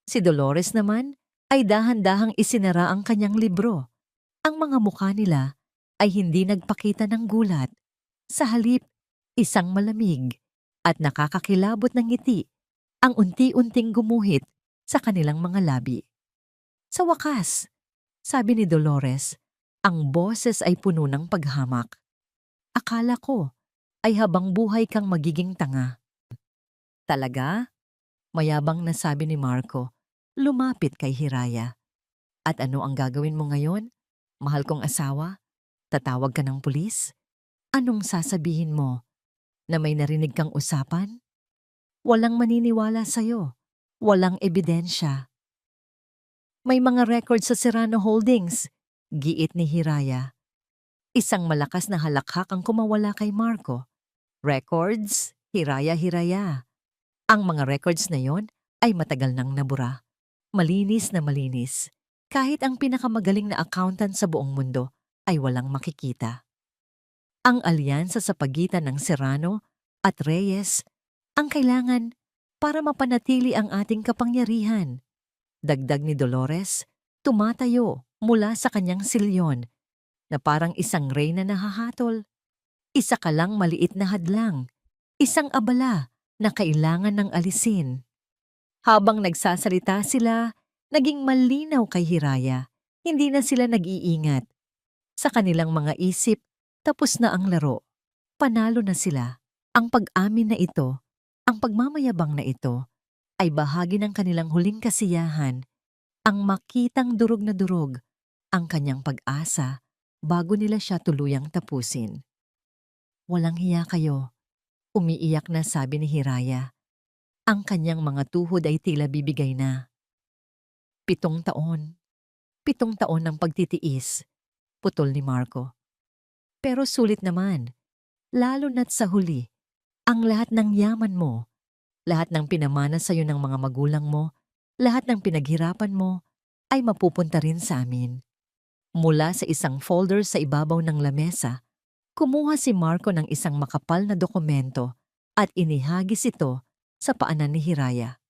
Si Dolores naman ay dahan-dahang isinara ang kanyang libro. Ang mga mukha nila ay hindi nagpakita ng gulat. Sa halip, isang malamig at nakakakilabot ng ngiti ang unti-unting gumuhit sa kanilang mga labi. Sa wakas, sabi ni Dolores, ang boses ay puno ng paghamak. Akala ko ay habang buhay kang magiging tanga. Talaga? Mayabang na sabi ni Marco, lumapit kay Hiraya. At ano ang gagawin mo ngayon? Mahal kong asawa? Tatawag ka ng pulis? Anong sasabihin mo? Na may narinig kang usapan? Walang maniniwala sa'yo. Walang ebidensya. May mga record sa Serrano Holdings, giit ni Hiraya. Isang malakas na halakhak ang kumawala kay Marco. Records? Hiraya. Ang mga records na yon ay matagal nang nabura. Malinis na malinis. Kahit ang pinakamagaling na accountant sa buong mundo ay walang makikita. Ang alyansa sa pagitan ng Serrano at Reyes ang kailangan para mapanatili ang ating kapangyarihan. Dagdag ni Dolores, tumatayo mula sa kanyang silyon na parang isang reyna na hahatol. Isa ka lang maliit na hadlang, isang abala na kailangan ng alisin. Habang nagsasalita sila, naging malinaw kay Hiraya. Hindi na sila nag-iingat. Sa kanilang mga isip, tapos na ang laro. Panalo na sila. Ang pag-amin na ito, ang pagmamayabang na ito, ay bahagi ng kanilang huling kasiyahan. Ang makitang durog na durog, ang kanyang pag-asa, bago nila siya tuluyang tapusin. Walang hiya kayo. Umiiyak na sabi ni Hiraya. Ang kanyang mga tuhod ay tila bibigay na. 7 taon. 7 taon ng pagtitiis, putol ni Marco. Pero sulit naman, lalo na't sa huli, ang lahat ng yaman mo, lahat ng pinamana sa'yo ng mga magulang mo, lahat ng pinaghirapan mo, ay mapupunta rin sa amin. Mula sa isang folder sa ibabaw ng lamesa, kumuha si Marco ng isang makapal na dokumento at inihagis ito sa paanan ni Hiraya.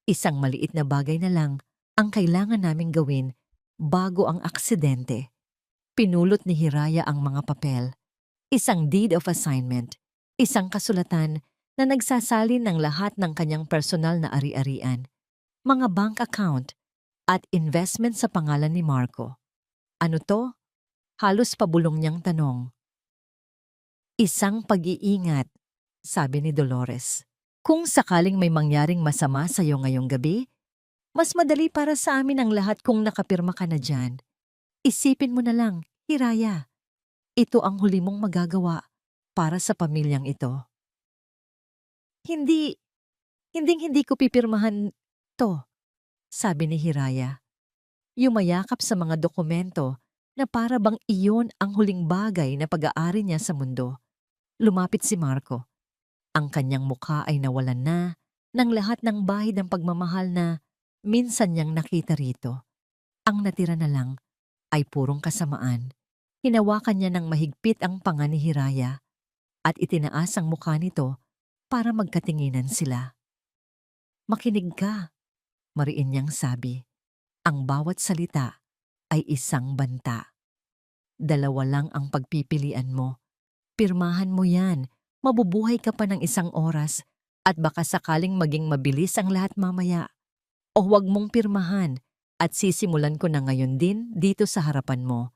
Isang maliit na bagay na lang ang kailangan naming gawin bago ang aksidente. Pinulot ni Hiraya ang mga papel. Isang deed of assignment, isang kasulatan na nagsasalin ng lahat ng kanyang personal na ari-arian, mga bank account at investment sa pangalan ni Marco. Ano to? Halos pabulong niyang tanong. Isang pag-iingat, sabi ni Dolores. Kung sakaling may mangyaring masama sa iyo ngayong gabi, mas madali para sa amin ang lahat kung nakapirma ka na dyan. Isipin mo na lang, Hiraya. Ito ang huli mong magagawa. para sa pamilyang ito. Hindi, hindi ko pipirmahan to, sabi ni Hiraya. Yumayakap sa mga dokumento na para bang iyon ang huling bagay na pag-aari niya sa mundo. Lumapit si Marco. Ang kanyang mukha ay nawalan na ng lahat ng bahid ng pagmamahal na minsan niyang nakita rito. Ang natira na lang ay purong kasamaan. Hinawakan niya ng mahigpit ang panga ni Hiraya at itinaas ang mukha nito para magkatinginan sila. Makinig ka, mariin niyang sabi. Ang bawat salita ay isang banta. Dalawa lang ang pagpipilian mo. Pirmahan mo yan, mabubuhay ka pa ng isang oras at baka sakaling maging mabilis ang lahat mamaya. O huwag mong pirmahan at sisimulan ko na ngayon din dito sa harapan mo.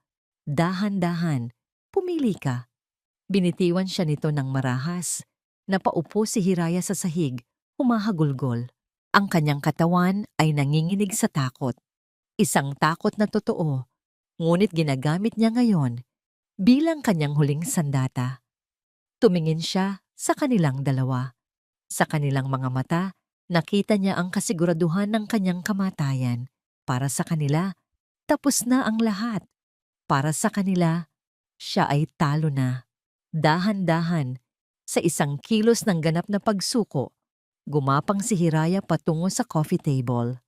Dahan-dahan, pumili ka. Binitiwan siya nito ng marahas. Napaupo si Hiraya sa sahig, humahagulgol. Ang kanyang katawan ay nanginginig sa takot. Isang takot na totoo, ngunit ginagamit niya ngayon bilang kanyang huling sandata. Tumingin siya sa kanilang dalawa. Sa kanilang mga mata, nakita niya ang kasiguraduhan ng kanyang kamatayan. Para sa kanila, tapos na ang lahat. Para sa kanila, siya ay talo na. Dahan-dahan, sa isang kilos ng ganap na pagsuko, gumapang si Hiraya patungo sa coffee table.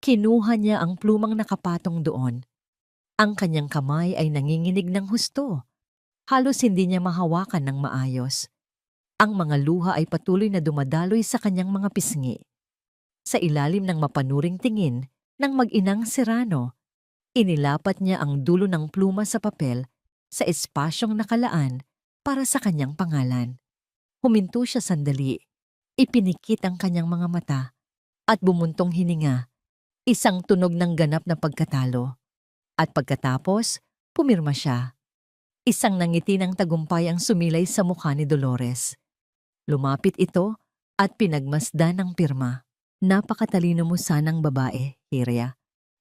Kinuha niya ang plumang nakapatong doon. Ang kanyang kamay ay nanginginig ng husto. Halos hindi niya mahawakan ng maayos. Ang mga luha ay patuloy na dumadaloy sa kanyang mga pisngi. Sa ilalim ng mapanuring tingin ng mag-inang Serrano, inilapat niya ang dulo ng pluma sa papel sa espasyong nakalaan para sa kanyang pangalan. Huminto siya sandali, ipinikit ang kanyang mga mata at bumuntong hininga. Isang tunog ng ganap na pagkatalo. At pagkatapos, pumirma siya. Isang nangiti ng tagumpay ang sumilay sa mukha ni Dolores. Lumapit ito at pinagmasdan ang pirma. Napakatalino mo sanang babae, Hiraya.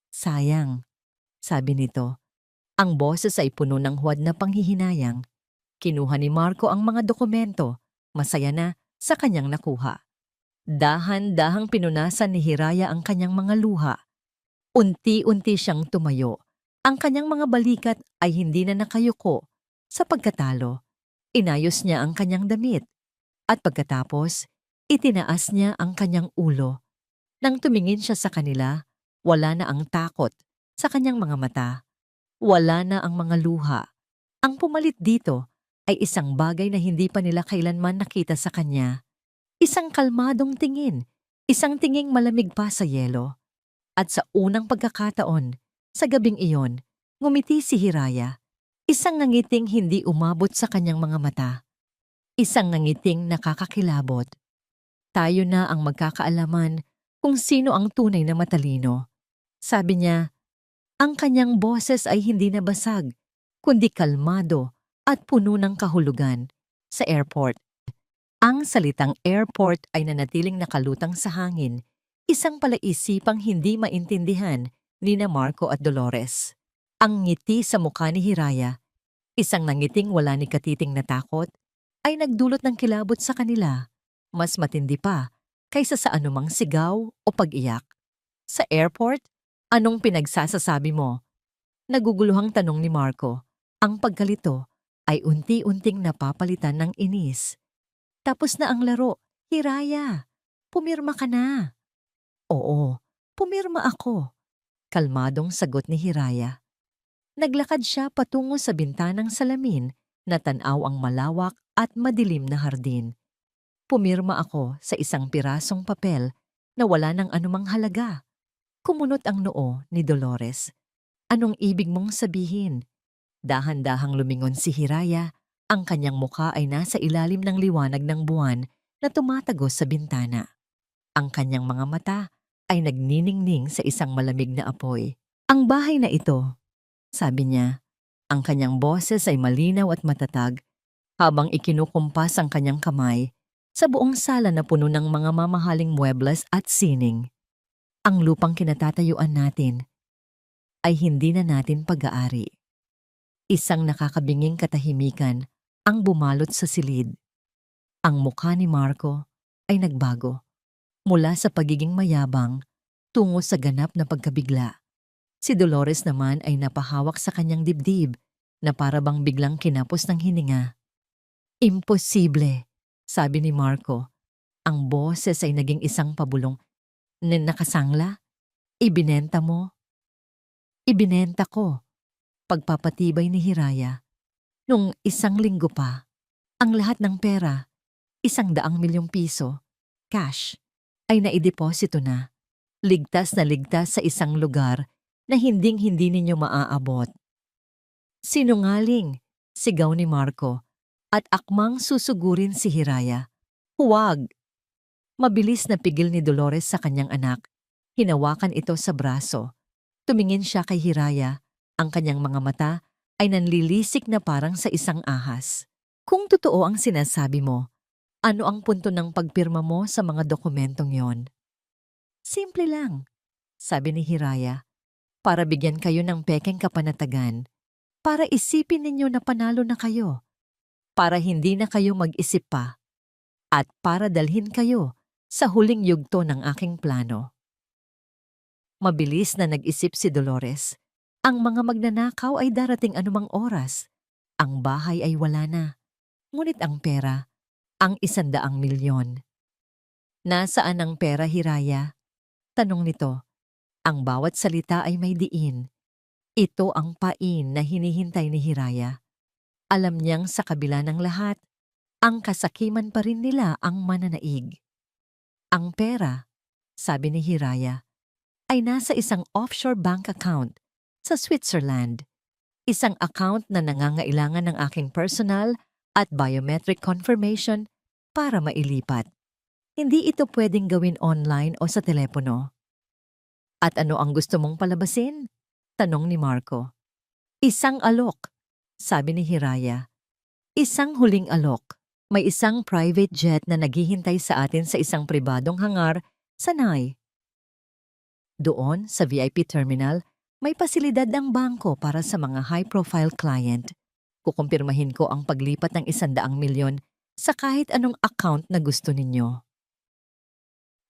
Sayang, sabi nito. Ang boses ay puno ng huwad na panghihinayang. Kinuha ni Marco ang mga dokumento, masaya na sa kanyang nakuha. Dahan-dahang pinunasan ni Hiraya ang kanyang mga luha. Unti-unti siyang tumayo. Ang kanyang mga balikat ay hindi na nakayuko sa pagkatalo. Inayos niya ang kanyang damit. At pagkatapos, itinaas niya ang kanyang ulo. Nang tumingin siya sa kanila, wala na ang takot sa kanyang mga mata. Wala na ang mga luha. Ang pumalit dito ay isang bagay na hindi pa nila kailanman nakita sa kanya. Isang kalmadong tingin, isang tinging malamig pa sa yelo. At sa unang pagkakataon, sa gabing iyon, ngumiti si Hiraya. Isang nangiting hindi umabot sa kanyang mga mata. Isang nangiting nakakakilabot. Tayo na ang magkakaalaman kung sino ang tunay na matalino. Sabi niya, ang kanyang boses ay hindi nabasag, kundi kalmado at puno ng kahulugan. Sa airport, ang salitang airport ay nanatiling nakalutang sa hangin, isang palaisipang hindi maintindihan ni na Marco at Dolores. Ang ngiti sa mukha ni Hiraya, isang nangiting wala ni katiting na takot, ay nagdulot ng kilabot sa kanila, mas matindi pa kaysa sa anumang sigaw o pag-iyak. Sa airport, anong pinagsasasabi mo? Naguguluhang tanong ni Marco. Ang pagkalito ay unti-unting napapalitan ng inis. Tapos na ang laro, Hiraya. Pumirma ka na. Oo, pumirma ako. Kalmadong sagot ni Hiraya. Naglakad siya patungo sa bintanang salamin na tanaw ang malawak at madilim na hardin. Pumirma ako sa isang pirasong papel na wala ng anumang halaga. Kumunot ang noo ni Dolores. Anong ibig mong sabihin? Dahan-dahang lumingon si Hiraya. Ang kanyang mukha ay nasa ilalim ng liwanag ng buwan na tumatagos sa bintana. Ang kanyang mga mata ay nagniningning sa isang malamig na apoy. Ang bahay na ito, sabi niya, ang kanyang boses ay malinaw at matatag habang ikinukumpas ang kanyang kamay sa buong sala na puno ng mga mamahaling muebles at sining. Ang lupang kinatatayuan natin ay hindi na natin pag-aari. Isang nakakabinging katahimikan ang bumalot sa silid. Ang mukha ni Marco ay nagbago mula sa pagiging mayabang tungo sa ganap na pagkabigla. Si Dolores naman ay napahawak sa kanyang dibdib na para bang biglang kinapos ng hininga. Imposible, sabi ni Marco. Ang boses ay naging isang pabulong. Nakasangla? Ibinenta mo? Ibinenta ko. Pagpapatibay ni Hiraya. Nung isang linggo pa, ang lahat ng pera, 100 milyong piso, cash, ay naideposito na. Ligtas na ligtas sa isang lugar na hinding-hindi ninyo maaabot. Sinungaling, sigaw ni Marco, at akmang susugurin si Hiraya. Huwag! Mabilis na pigil ni Dolores sa kanyang anak. Hinawakan ito sa braso. Tumingin siya kay Hiraya. Ang kanyang mga mata ay nanlilisik na parang sa isang ahas. Kung totoo ang sinasabi mo, ano ang punto ng pagpirma mo sa mga dokumentong yon? Simple lang, sabi ni Hiraya. Para bigyan kayo ng pekeng kapanatagan. Para isipin ninyo na panalo na kayo. Para hindi na kayo mag-isip pa. At para dalhin kayo sa huling yugto ng aking plano. Mabilis na nag-isip si Dolores. Ang mga magnanakaw ay darating anumang oras. Ang bahay ay wala na. Ngunit ang pera, ang 100 milyon. Nasaan ang pera, Hiraya? Tanong nito. Ang bawat salita ay may diin. Ito ang pain na hinihintay ni Hiraya. Alam niyang sa kabila ng lahat, ang kasakiman pa rin nila ang mananaig. Ang pera, sabi ni Hiraya, ay nasa isang offshore bank account sa Switzerland. Isang account na nangangailangan ng aking personal at biometric confirmation para mailipat. Hindi ito pwedeng gawin online o sa telepono. At ano ang gusto mong palabasin? Tanong ni Marco. Isang alok, sabi ni Hiraya. Isang huling alok. May isang private jet na naghihintay sa atin sa isang pribadong hangar sa Nai. Doon, sa VIP terminal, may pasilidad ng bangko para sa mga high-profile client. Kukumpirmahin ko ang paglipat ng 100 milyon sa kahit anong account na gusto ninyo.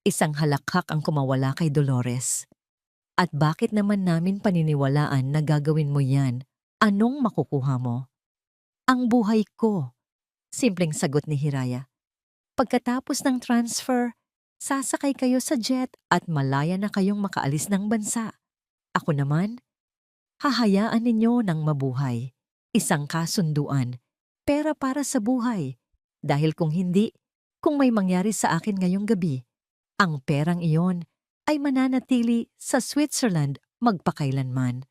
Isang halakhak ang kumawala kay Dolores. At bakit naman namin paniniwalaan na gagawin mo yan? Anong makukuha mo? Ang buhay ko. Simpleng sagot ni Hiraya. Pagkatapos ng transfer, sasakay kayo sa jet at malaya na kayong makaalis ng bansa. Ako naman, hahayaan ninyo ng mabuhay. Isang kasunduan, pera para sa buhay. Dahil kung hindi, kung may mangyari sa akin ngayong gabi, ang perang iyon ay mananatili sa Switzerland magpakailanman.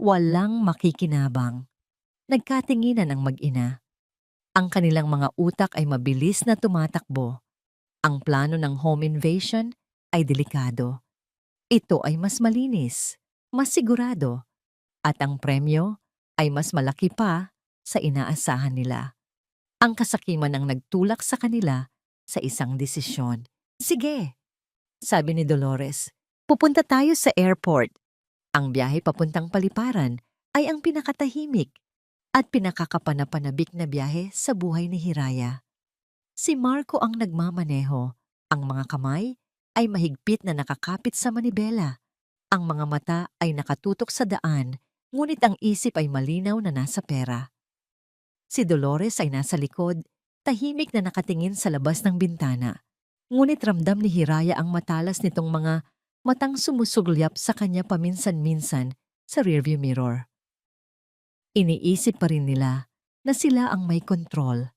Walang makikinabang. Nagkatinginan ang mag-ina. Ang kanilang mga utak ay mabilis na tumatakbo. Ang plano ng home invasion ay delikado. Ito ay mas malinis, mas sigurado, at ang premyo ay mas malaki pa sa inaasahan nila. Ang kasakiman ang nagtulak sa kanila sa isang desisyon. Sige, sabi ni Dolores, pupunta tayo sa airport. Ang biyahe papuntang paliparan ay ang pinakatahimik at pinakakapanapanabik na biyahe sa buhay ni Hiraya. Si Marco ang nagmamaneho. Ang mga kamay ay mahigpit na nakakapit sa manibela. Ang mga mata ay nakatutok sa daan, ngunit ang isip ay malinaw na nasa pera. Si Dolores ay nasa likod, tahimik na nakatingin sa labas ng bintana. Ngunit ramdam ni Hiraya ang matalas nitong mga matang sumusulyap sa kanya paminsan-minsan sa rearview mirror. Iniisip pa rin nila na sila ang may kontrol.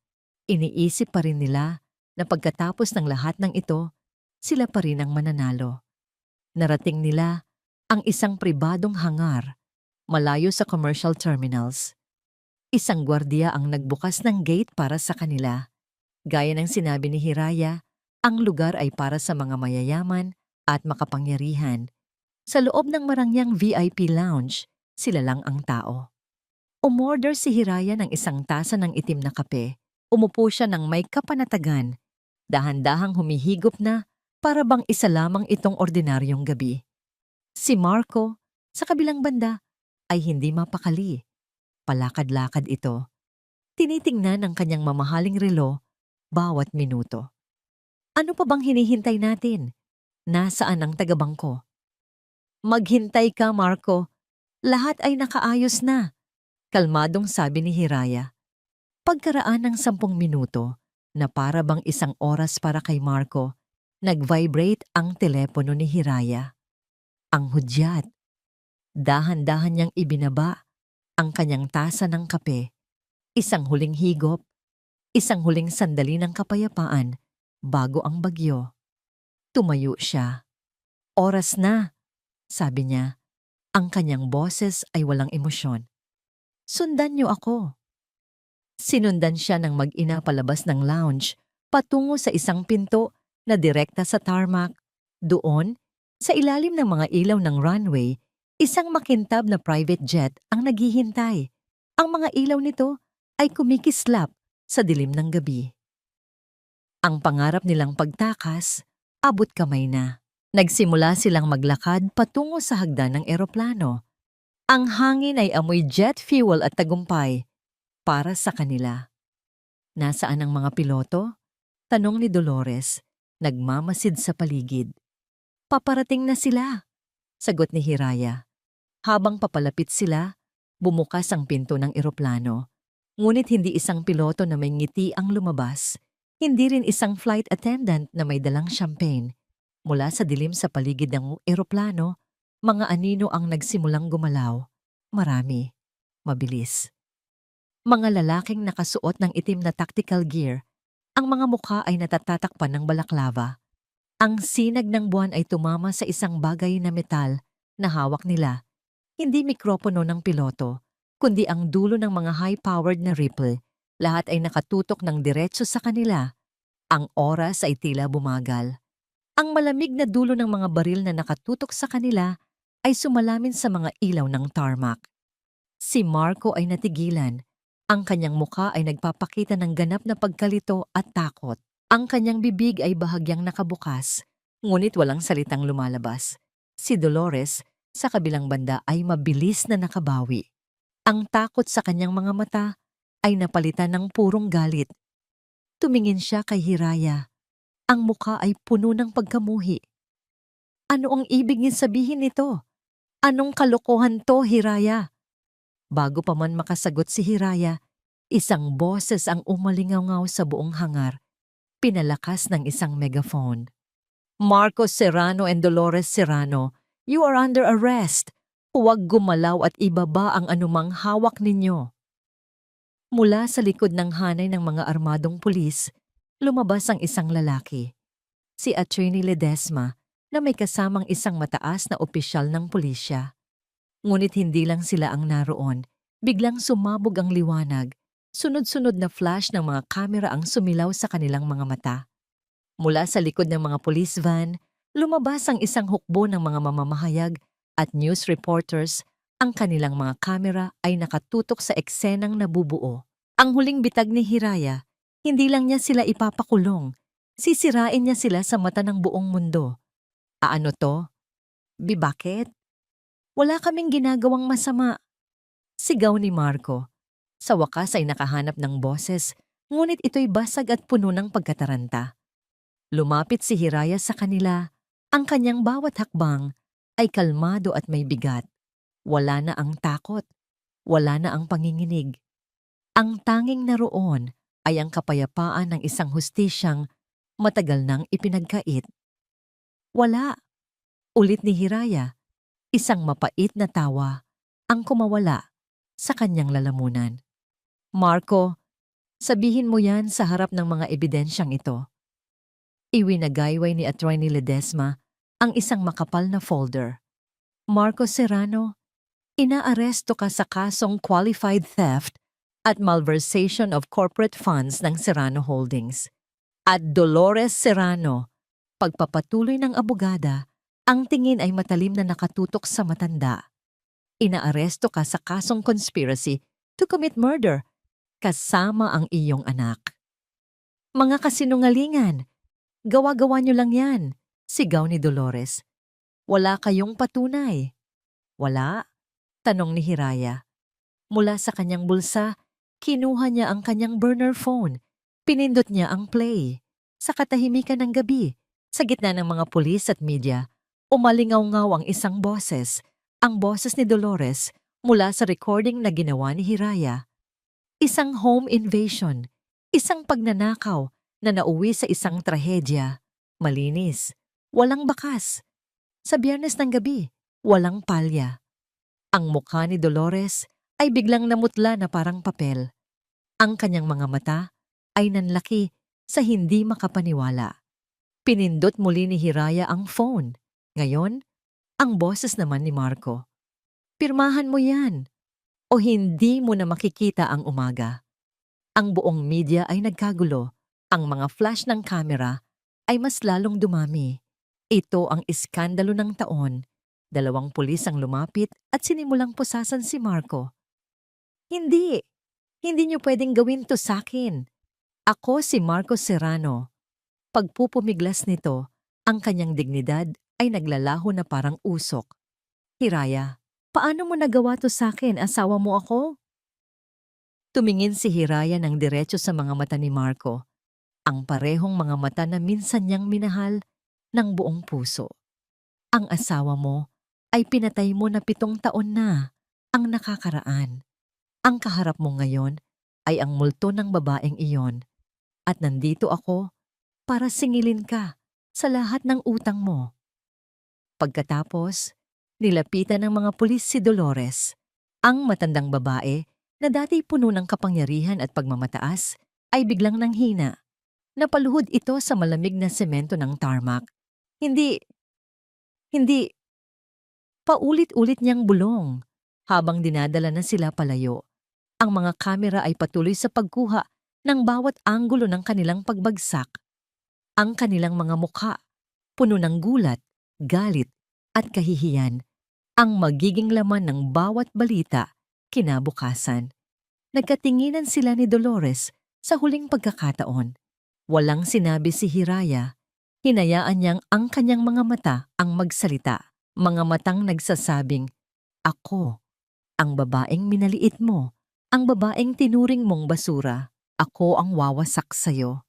Iniisip pa rin nila na pagkatapos ng lahat ng ito, sila pa rin ang mananalo. Narating nila ang isang pribadong hangar, malayo sa commercial terminals. Isang gwardiya ang nagbukas ng gate para sa kanila. Gaya ng sinabi ni Hiraya, ang lugar ay para sa mga mayayaman at makapangyarihan. Sa loob ng marangyang VIP lounge, sila lang ang tao. Umorder si Hiraya ng isang tasa ng itim na kape. Umupo siya ng may kapanatagan. Dahan-dahang humihigop na para bang isa lamang itong ordinaryong gabi. Si Marco, sa kabilang banda, ay hindi mapakali. Palakad-lakad ito. Tinitingnan ng kanyang mamahaling relo bawat minuto. Ano pa bang hinihintay natin? Nasaan ang tagabangko? Maghintay ka, Marco. Lahat ay nakaayos na. Kalmadong sabi ni Hiraya. Pagkaraan ng 10 minuto, na para bang isang oras para kay Marco, nag-vibrate ang telepono ni Hiraya. Ang hudyat. Dahan-dahan niyang ibinaba ang kanyang tasa ng kape. Isang huling higop, isang huling sandali ng kapayapaan bago ang bagyo. Tumayo siya. Oras na, sabi niya. Ang kanyang boses ay walang emosyon. Sundan niyo ako. Sinundan siya ng mag-ina palabas ng lounge patungo sa isang pinto na direkta sa tarmac. Doon, sa ilalim ng mga ilaw ng runway, isang makintab na private jet ang naghihintay. Ang mga ilaw nito ay kumikislap sa dilim ng gabi. Ang pangarap nilang pagtakas, abot kamay na. Nagsimula silang maglakad patungo sa hagdan ng eroplano. Ang hangin ay amoy jet fuel at tagumpay para sa kanila. Nasaan ang mga piloto? Tanong ni Dolores, nagmamasid sa paligid. Paparating na sila, sagot ni Hiraya. Habang papalapit sila, bumukas ang pinto ng eroplano. Ngunit hindi isang piloto na may ngiti ang lumabas. Hindi rin isang flight attendant na may dalang champagne. Mula sa dilim sa paligid ng eroplano, mga anino ang nagsimulang gumalaw. Marami. Mabilis. Mga lalaking nakasuot ng itim na tactical gear. Ang mga mukha ay natatatakpan ng balaklava. Ang sinag ng buwan ay tumama sa isang bagay na metal na hawak nila. Hindi mikropono ng piloto, kundi ang dulo ng mga high-powered na ripple. Lahat ay nakatutok ng diretso sa kanila. Ang oras ay tila bumagal. Ang malamig na dulo ng mga baril na nakatutok sa kanila ay sumalamin sa mga ilaw ng tarmac. Si Marco ay natigilan. Ang kanyang mukha ay nagpapakita ng ganap na pagkalito at takot. Ang kanyang bibig ay bahagyang nakabukas, ngunit walang salitang lumalabas. Si Dolores, sa kabilang banda, ay mabilis na nakabawi. Ang takot sa kanyang mga mata ay napalitan ng purong galit. Tumingin siya kay Hiraya. Ang mukha ay puno ng pagkamuhi. Ano ang ibig niya sabihin nito? Anong kalokohan to, Hiraya? Bago pa man makasagot si Hiraya, isang boses ang umalingaw sa buong hangar, pinalakas ng isang megaphone. Marco Serrano and Dolores Serrano, you are under arrest. Huwag gumalaw at ibaba ang anumang hawak ninyo. Mula sa likod ng hanay ng mga armadong pulis, lumabas ang isang lalaki. Si Attorney Ledesma na may kasamang isang mataas na opisyal ng pulisya. Ngunit hindi lang sila ang naroon. Biglang sumabog ang liwanag. Sunod-sunod na flash ng mga kamera ang sumilaw sa kanilang mga mata. Mula sa likod ng mga police van, lumabas ang isang hukbo ng mga mamamahayag at news reporters. Ang kanilang mga kamera ay nakatutok sa eksenang nabubuo. Ang huling bitag ni Hiraya, hindi lang niya sila ipapakulong. Sisirain niya sila sa mata ng buong mundo. Ano to? Bakit? Wala kaming ginagawang masama. Sigaw ni Marco. Sa wakas ay nakahanap ng boses, ngunit ito'y basag at puno ng pagkataranta. Lumapit si Hiraya sa kanila. Ang kanyang bawat hakbang ay kalmado at may bigat. Wala na ang takot. Wala na ang panginginig. Ang tanging naroon ay ang kapayapaan ng isang hustisyang matagal nang ipinagkait. Wala. Ulit ni Hiraya. Isang mapait na tawa ang kumawala sa kanyang lalamunan. Marco, sabihin mo yan sa harap ng mga ebidensyang ito. Iwinagayway ni Attorney Ledesma ang isang makapal na folder. Marco Serrano, inaaresto ka sa kasong qualified theft at malversation of corporate funds ng Serrano Holdings. At Dolores Serrano, pagpapatuloy ng abogada, ang tingin ay matalim na nakatutok sa matanda. Inaaresto ka sa kasong conspiracy to commit murder kasama ang iyong anak. Mga kasinungalingan, gawa-gawa niyo lang yan, sigaw ni Dolores. Wala kayong patunay. Wala? Tanong ni Hiraya. Mula sa kanyang bulsa, Kinuha niya ang kanyang burner phone. Pinindot niya ang play. Sa katahimikan ng gabi, sa gitna ng mga pulis at media, umalingaw-ngaw ang isang boses, ang boses ni Dolores mula sa recording na ginawa ni Hiraya. Isang home invasion, isang pagnanakaw na nauwi sa isang trahedya. Malinis, walang bakas. Sa Biyernes ng gabi, walang palya. Ang mukha ni Dolores ay biglang namutla na parang papel. Ang kanyang mga mata ay nanlaki sa hindi makapaniwala. Pinindot muli ni Hiraya ang phone. Ngayon, ang boses naman ni Marco. Pirmahan mo yan o hindi mo na makikita ang umaga. Ang buong media ay nagkagulo. Ang mga flash ng kamera ay mas lalong dumami. Ito ang iskandalo ng taon. 2 pulis ang lumapit at sinimulang pusasan si Marco. Hindi niyo pwedeng gawin to sakin. Ako si Marco Serrano. Pagpupumiglas nito, ang kanyang dignidad ay naglalaho na parang usok. Hiraya, paano mo nagawa to sakin? Asawa mo ako? Tumingin si Hiraya ng diretso sa mga mata ni Marco. Ang parehong mga mata na minsan niyang minahal ng buong puso. Ang asawa mo ay pinatay mo na 7 taon na ang nakakaraan. Ang kaharap mo ngayon ay ang multo ng babaeng iyon at nandito ako para singilin ka sa lahat ng utang mo. Pagkatapos, nilapitan ng mga pulis si Dolores. Ang matandang babae na dati puno ng kapangyarihan at pagmamataas ay biglang nanghina. Napaluhod ito sa malamig na semento ng tarmac. Hindi, paulit-ulit niyang bulong habang dinadala na sila palayo. Ang mga kamera ay patuloy sa pagkuha ng bawat anggulo ng kanilang pagbagsak. Ang kanilang mga mukha, puno ng gulat, galit at kahihiyan, ang magiging laman ng bawat balita kinabukasan. Nagkatinginan sila ni Dolores sa huling pagkakataon. Walang sinabi si Hiraya. Hinayaan niyang ang kanyang mga mata ang magsalita. Mga matang nagsasabing, "Ako, ang babaeng minaliit mo, ang babaeng tinuring mong basura. Ako ang wawasak sa'yo."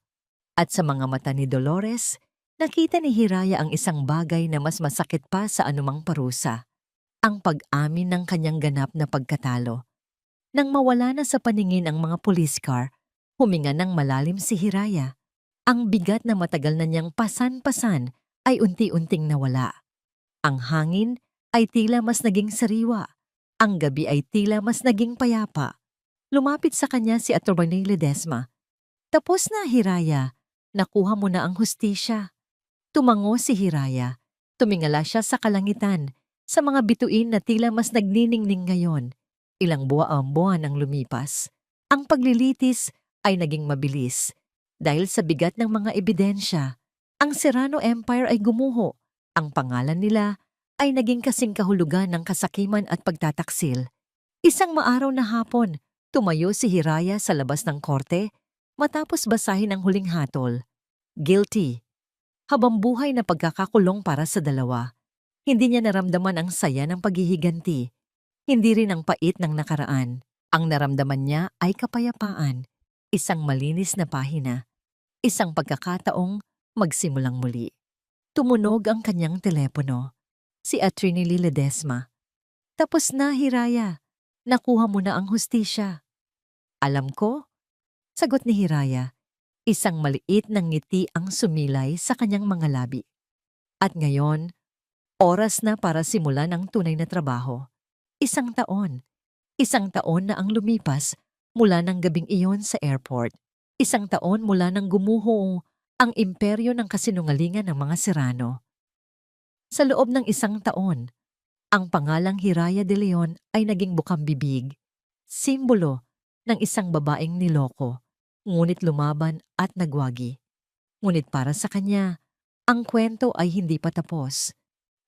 At sa mga mata ni Dolores, nakita ni Hiraya ang isang bagay na mas masakit pa sa anumang parusa. Ang pag-amin ng kanyang ganap na pagkatalo. Nang mawala na sa paningin ang mga police car, huminga ng malalim si Hiraya. Ang bigat na matagal na niyang pasan-pasan ay unti-unting nawala. Ang hangin ay tila mas naging sariwa. Ang gabi ay tila mas naging payapa. Lumapit sa kanya si Atty. Ledesma. "Tapos na, Hiraya. Nakuha mo na ang hustisya." Tumango si Hiraya. Tumingala siya sa kalangitan, sa mga bituin na tila mas nagniningning ngayon. Ilang buwan ang lumipas. Ang paglilitis ay naging mabilis. Dahil sa bigat ng mga ebidensya, ang Serrano Empire ay gumuho. Ang pangalan nila ay naging kasing kahulugan ng kasakiman at pagtataksil. Isang maaraw na hapon, tumayo si Hiraya sa labas ng korte matapos basahin ang huling hatol. Guilty. Habambuhay na pagkakakulong para sa dalawa. Hindi niya naramdaman ang saya ng paghihiganti. Hindi rin ang pait ng nakaraan. Ang naramdaman niya ay kapayapaan. Isang malinis na pahina. Isang pagkakataong magsimulang muli. Tumunog ang kanyang telepono. Si Atty. Ledesma. "Tapos na, Hiraya. Nakuha mo na ang hustisya." "Alam ko," sagot ni Hiraya. Isang maliit na ngiti ang sumilay sa kanyang mga labi. "At ngayon, oras na para simulan ang tunay na trabaho. 1 taon. 1 taon na ang lumipas mula ng gabing iyon sa airport. 1 taon mula nang gumuho ang imperyo ng kasinungalingan ng mga Serrano. Sa loob ng 1 taon, ang pangalang Hiraya de Leon ay naging bukambibig, simbolo ng isang babaeng niloko, ngunit lumaban at nagwagi. Ngunit para sa kanya, ang kwento ay hindi pa tapos.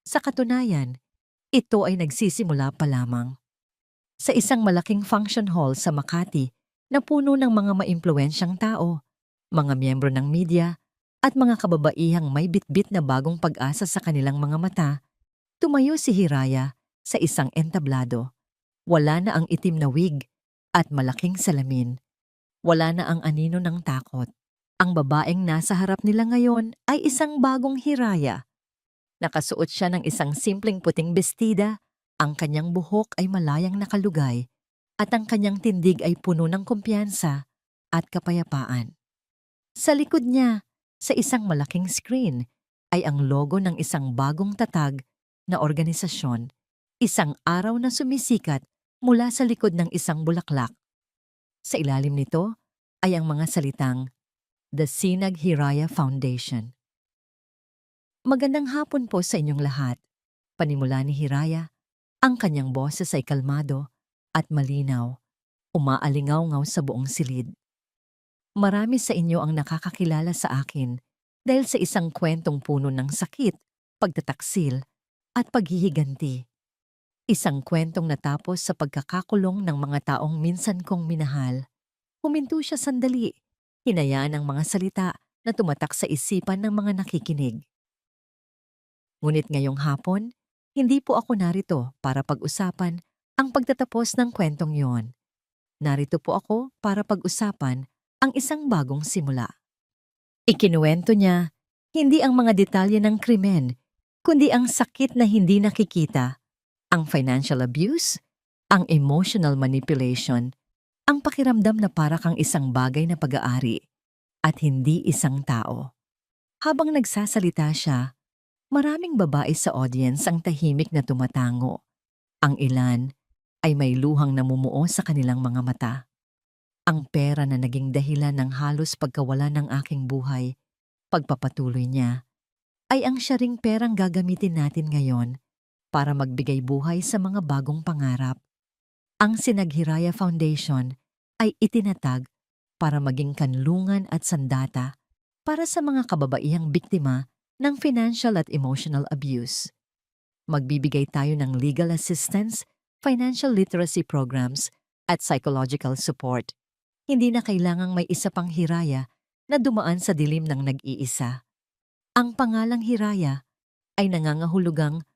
Sa katunayan, ito ay nagsisimula pa lamang. Sa isang malaking function hall sa Makati na puno ng mga maimpluwensyang tao, mga miyembro ng media, at mga kababaihang may bitbit na bagong pag-asa sa kanilang mga mata, tumayo si Hiraya sa isang entablado. Wala na ang itim na wig at malaking salamin. Wala na ang anino ng takot. Ang babaeng nasa harap nila ngayon ay isang bagong Hiraya. Nakasuot siya ng isang simpleng puting bestida, ang kanyang buhok ay malayang nakalugay, at ang kanyang tindig ay puno ng kumpiyansa at kapayapaan. Sa likod niya, sa isang malaking screen, ay ang logo ng isang bagong tatag na organisasyon, isang araw na sumisikat mula sa likod ng isang bulaklak. Sa ilalim nito ay ang mga salitang The Sinag Hiraya Foundation. Magandang hapon po sa inyong lahat. Panimula ni Hiraya, ang kanyang boses ay kalmado at malinaw, umaalingaw-ngaw sa buong silid. Marami sa inyo ang nakakakilala sa akin dahil sa isang kwentong puno ng sakit, pagtataksil, at paghihiganti. Isang kwentong natapos sa pagkakakulong ng mga taong minsan kong minahal. Huminto siya sandali, hinayaan ang mga salita na tumatak sa isipan ng mga nakikinig. Ngunit ngayong hapon, hindi po ako narito para pag-usapan ang pagtatapos ng kwentong yon. Narito po ako para pag-usapan ang isang bagong simula. Ikinuwento niya, hindi ang mga detalye ng krimen, kundi ang sakit na hindi nakikita, ang financial abuse, ang emotional manipulation, ang pakiramdam na para kang isang bagay na pag-aari at hindi isang tao. Habang nagsasalita siya, maraming babae sa audience ang tahimik na tumatango. Ang ilan ay may luhang namumuo sa kanilang mga mata. Ang pera na naging dahilan ng halos pagkawala ng aking buhay, pagpapatuloy niya, ay ang siya ring perang gagamitin natin ngayon para magbigay buhay sa mga bagong pangarap. Ang Sinag Hiraya Foundation ay itinatag para maging kanlungan at sandata para sa mga kababaihang biktima ng financial at emotional abuse. Magbibigay tayo ng legal assistance, financial literacy programs, at psychological support. Hindi na kailangang may isa pang Hiraya na dumaan sa dilim ng nag-iisa. Ang pangalang Hiraya ay nangangahulugang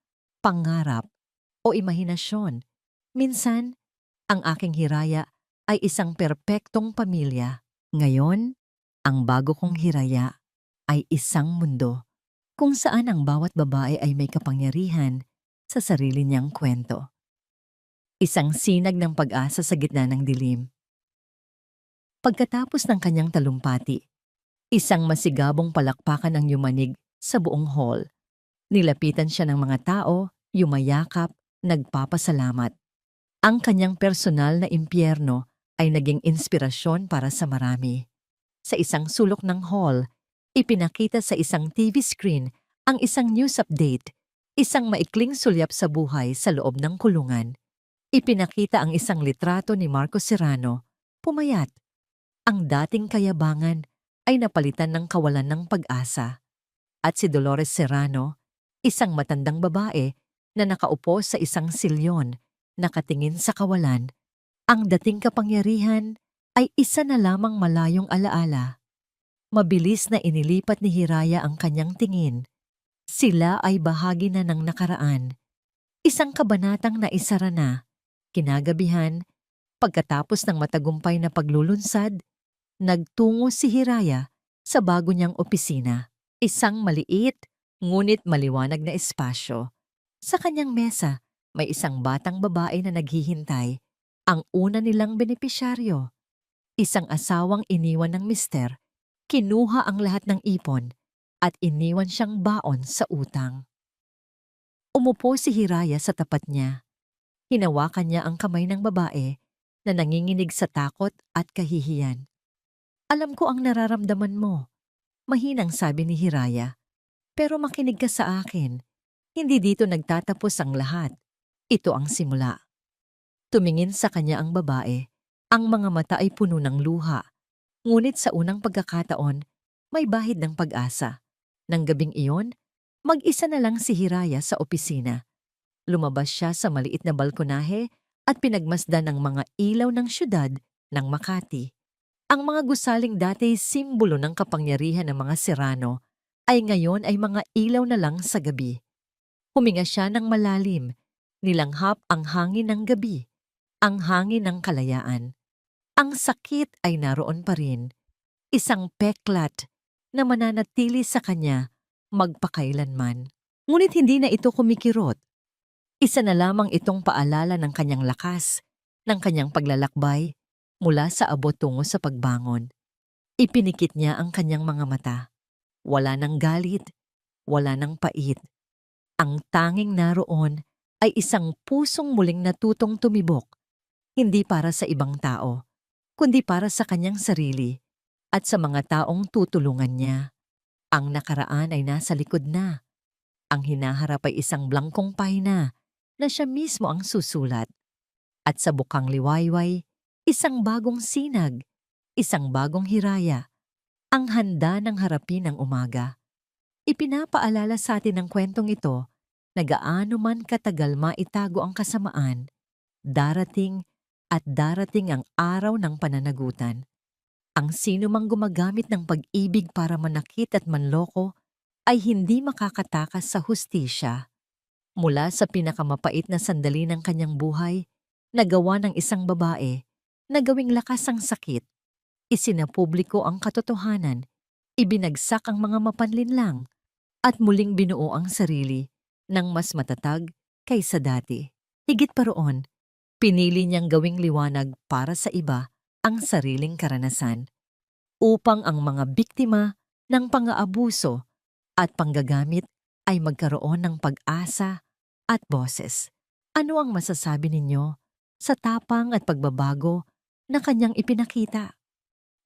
pangarap o imahinasyon. Minsan, ang aking Hiraya ay isang perpektong pamilya. Ngayon, ang bago kong Hiraya ay isang mundo kung saan ang bawat babae ay may kapangyarihan sa sarili niyang kwento. Isang sinag ng pag-asa sa gitna ng dilim. Pagkatapos ng kanyang talumpati, isang masigabong palakpakan ang yumanig sa buong hall. Nilapitan siya ng mga tao, yumayakap, nagpapasalamat. Ang kanyang personal na impyerno ay naging inspirasyon para sa marami. Sa isang sulok ng hall, ipinakita sa isang TV screen ang isang news update, isang maikling sulyap sa buhay sa loob ng kulungan. Ipinakita ang isang litrato ni Marco Serrano, pumayat. Ang dating kayabangan ay napalitan ng kawalan ng pag-asa. At si Dolores Serrano, isang matandang babae na nakaupo sa isang silyon, nakatingin sa kawalan, ang dating kapangyarihan ay isa na lamang malayong alaala. Mabilis na inilipat ni Hiraya ang kanyang tingin. Sila ay bahagi na ng nakaraan. Isang kabanatang naisara na. Kinagabihan, pagkatapos ng matagumpay na paglulunsad, nagtungo si Hiraya sa bago niyang opisina. Isang maliit, ngunit maliwanag na espasyo. Sa kanyang mesa, may isang batang babae na naghihintay, ang una nilang benepisyaryo. Isang asawang iniwan ng mister, kinuha ang lahat ng ipon at iniwan siyang baon sa utang. Umupo si Hiraya sa tapat niya. Hinawakan niya ang kamay ng babae na nanginginig sa takot at kahihiyan. Alam ko ang nararamdaman mo, mahinang sabi ni Hiraya. Pero makinig ka sa akin. Hindi dito nagtatapos ang lahat. Ito ang simula. Tumingin sa kanya ang babae. Ang mga mata ay puno ng luha. Ngunit sa unang pagkakataon, may bahid ng pag-asa. Nang gabing iyon, mag-isa na lang si Hiraya sa opisina. Lumabas siya sa maliit na balkonahe at pinagmasdan ng mga ilaw ng syudad ng Makati. Ang mga gusaling dati simbolo ng kapangyarihan ng mga Serrano ay ngayon ay mga ilaw na lang sa gabi. Huminga siya ng malalim, nilanghap ang hangin ng gabi, ang hangin ng kalayaan. Ang sakit ay naroon pa rin, isang peklat na mananatili sa kanya magpakailanman. Ngunit hindi na ito kumikirot. Isa na lamang itong paalala ng kanyang lakas, ng kanyang paglalakbay, mula sa abot tungo sa pagbangon. Ipinikit niya ang kanyang mga mata. Wala ng galit, wala ng pait. Ang tanging naroon ay isang pusong muling natutong tumibok, hindi para sa ibang tao, kundi para sa kanyang sarili at sa mga taong tutulungan niya. Ang nakaraan ay nasa likod na. Ang hinaharap ay isang blangkong pahina na siya mismo ang susulat. At sa bukang liwayway, isang bagong sinag, isang bagong hiraya, ang handa ng harapin ang umaga. Ipinapaalala sa atin ng kwentong ito na gaano man katagal maitago ang kasamaan, darating at darating ang araw ng pananagutan. Ang sino mang gumagamit ng pag-ibig para manakit at manloko ay hindi makakatakas sa hustisya. Mula sa pinakamapait na sandali ng kanyang buhay, nagawa ng isang babae na gawing lakas ang sakit, isinapubliko ang katotohanan, ibinagsak ang mga mapanlinlang, at muling binuo ang sarili ng mas matatag kaysa dati. Higit pa roon, pinili niyang gawing liwanag para sa iba ang sariling karanasan, upang ang mga biktima ng pang-aabuso at panggagamit ay magkaroon ng pag-asa at boses. Ano ang masasabi ninyo sa tapang at pagbabago na kanyang ipinakita?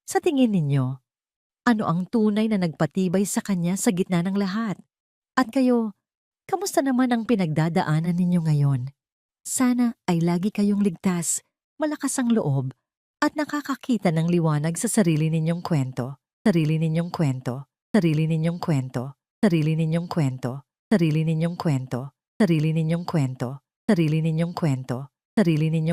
Sa tingin ninyo, ano ang tunay na nagpatibay sa kanya sa gitna ng lahat? At kayo, kamusta naman ang pinagdadaanan ninyo ngayon? Sana ay lagi kayong ligtas, malakas ang loob, at nakakakita ng liwanag sa sarili ninyong kwento, sarili ninyong kwento, sarili ninyong kwento, sarili ninyong kwento, sarili ninyong kwento, sarili ninyong kwento, sarili ninyong kwento, sarili ninyong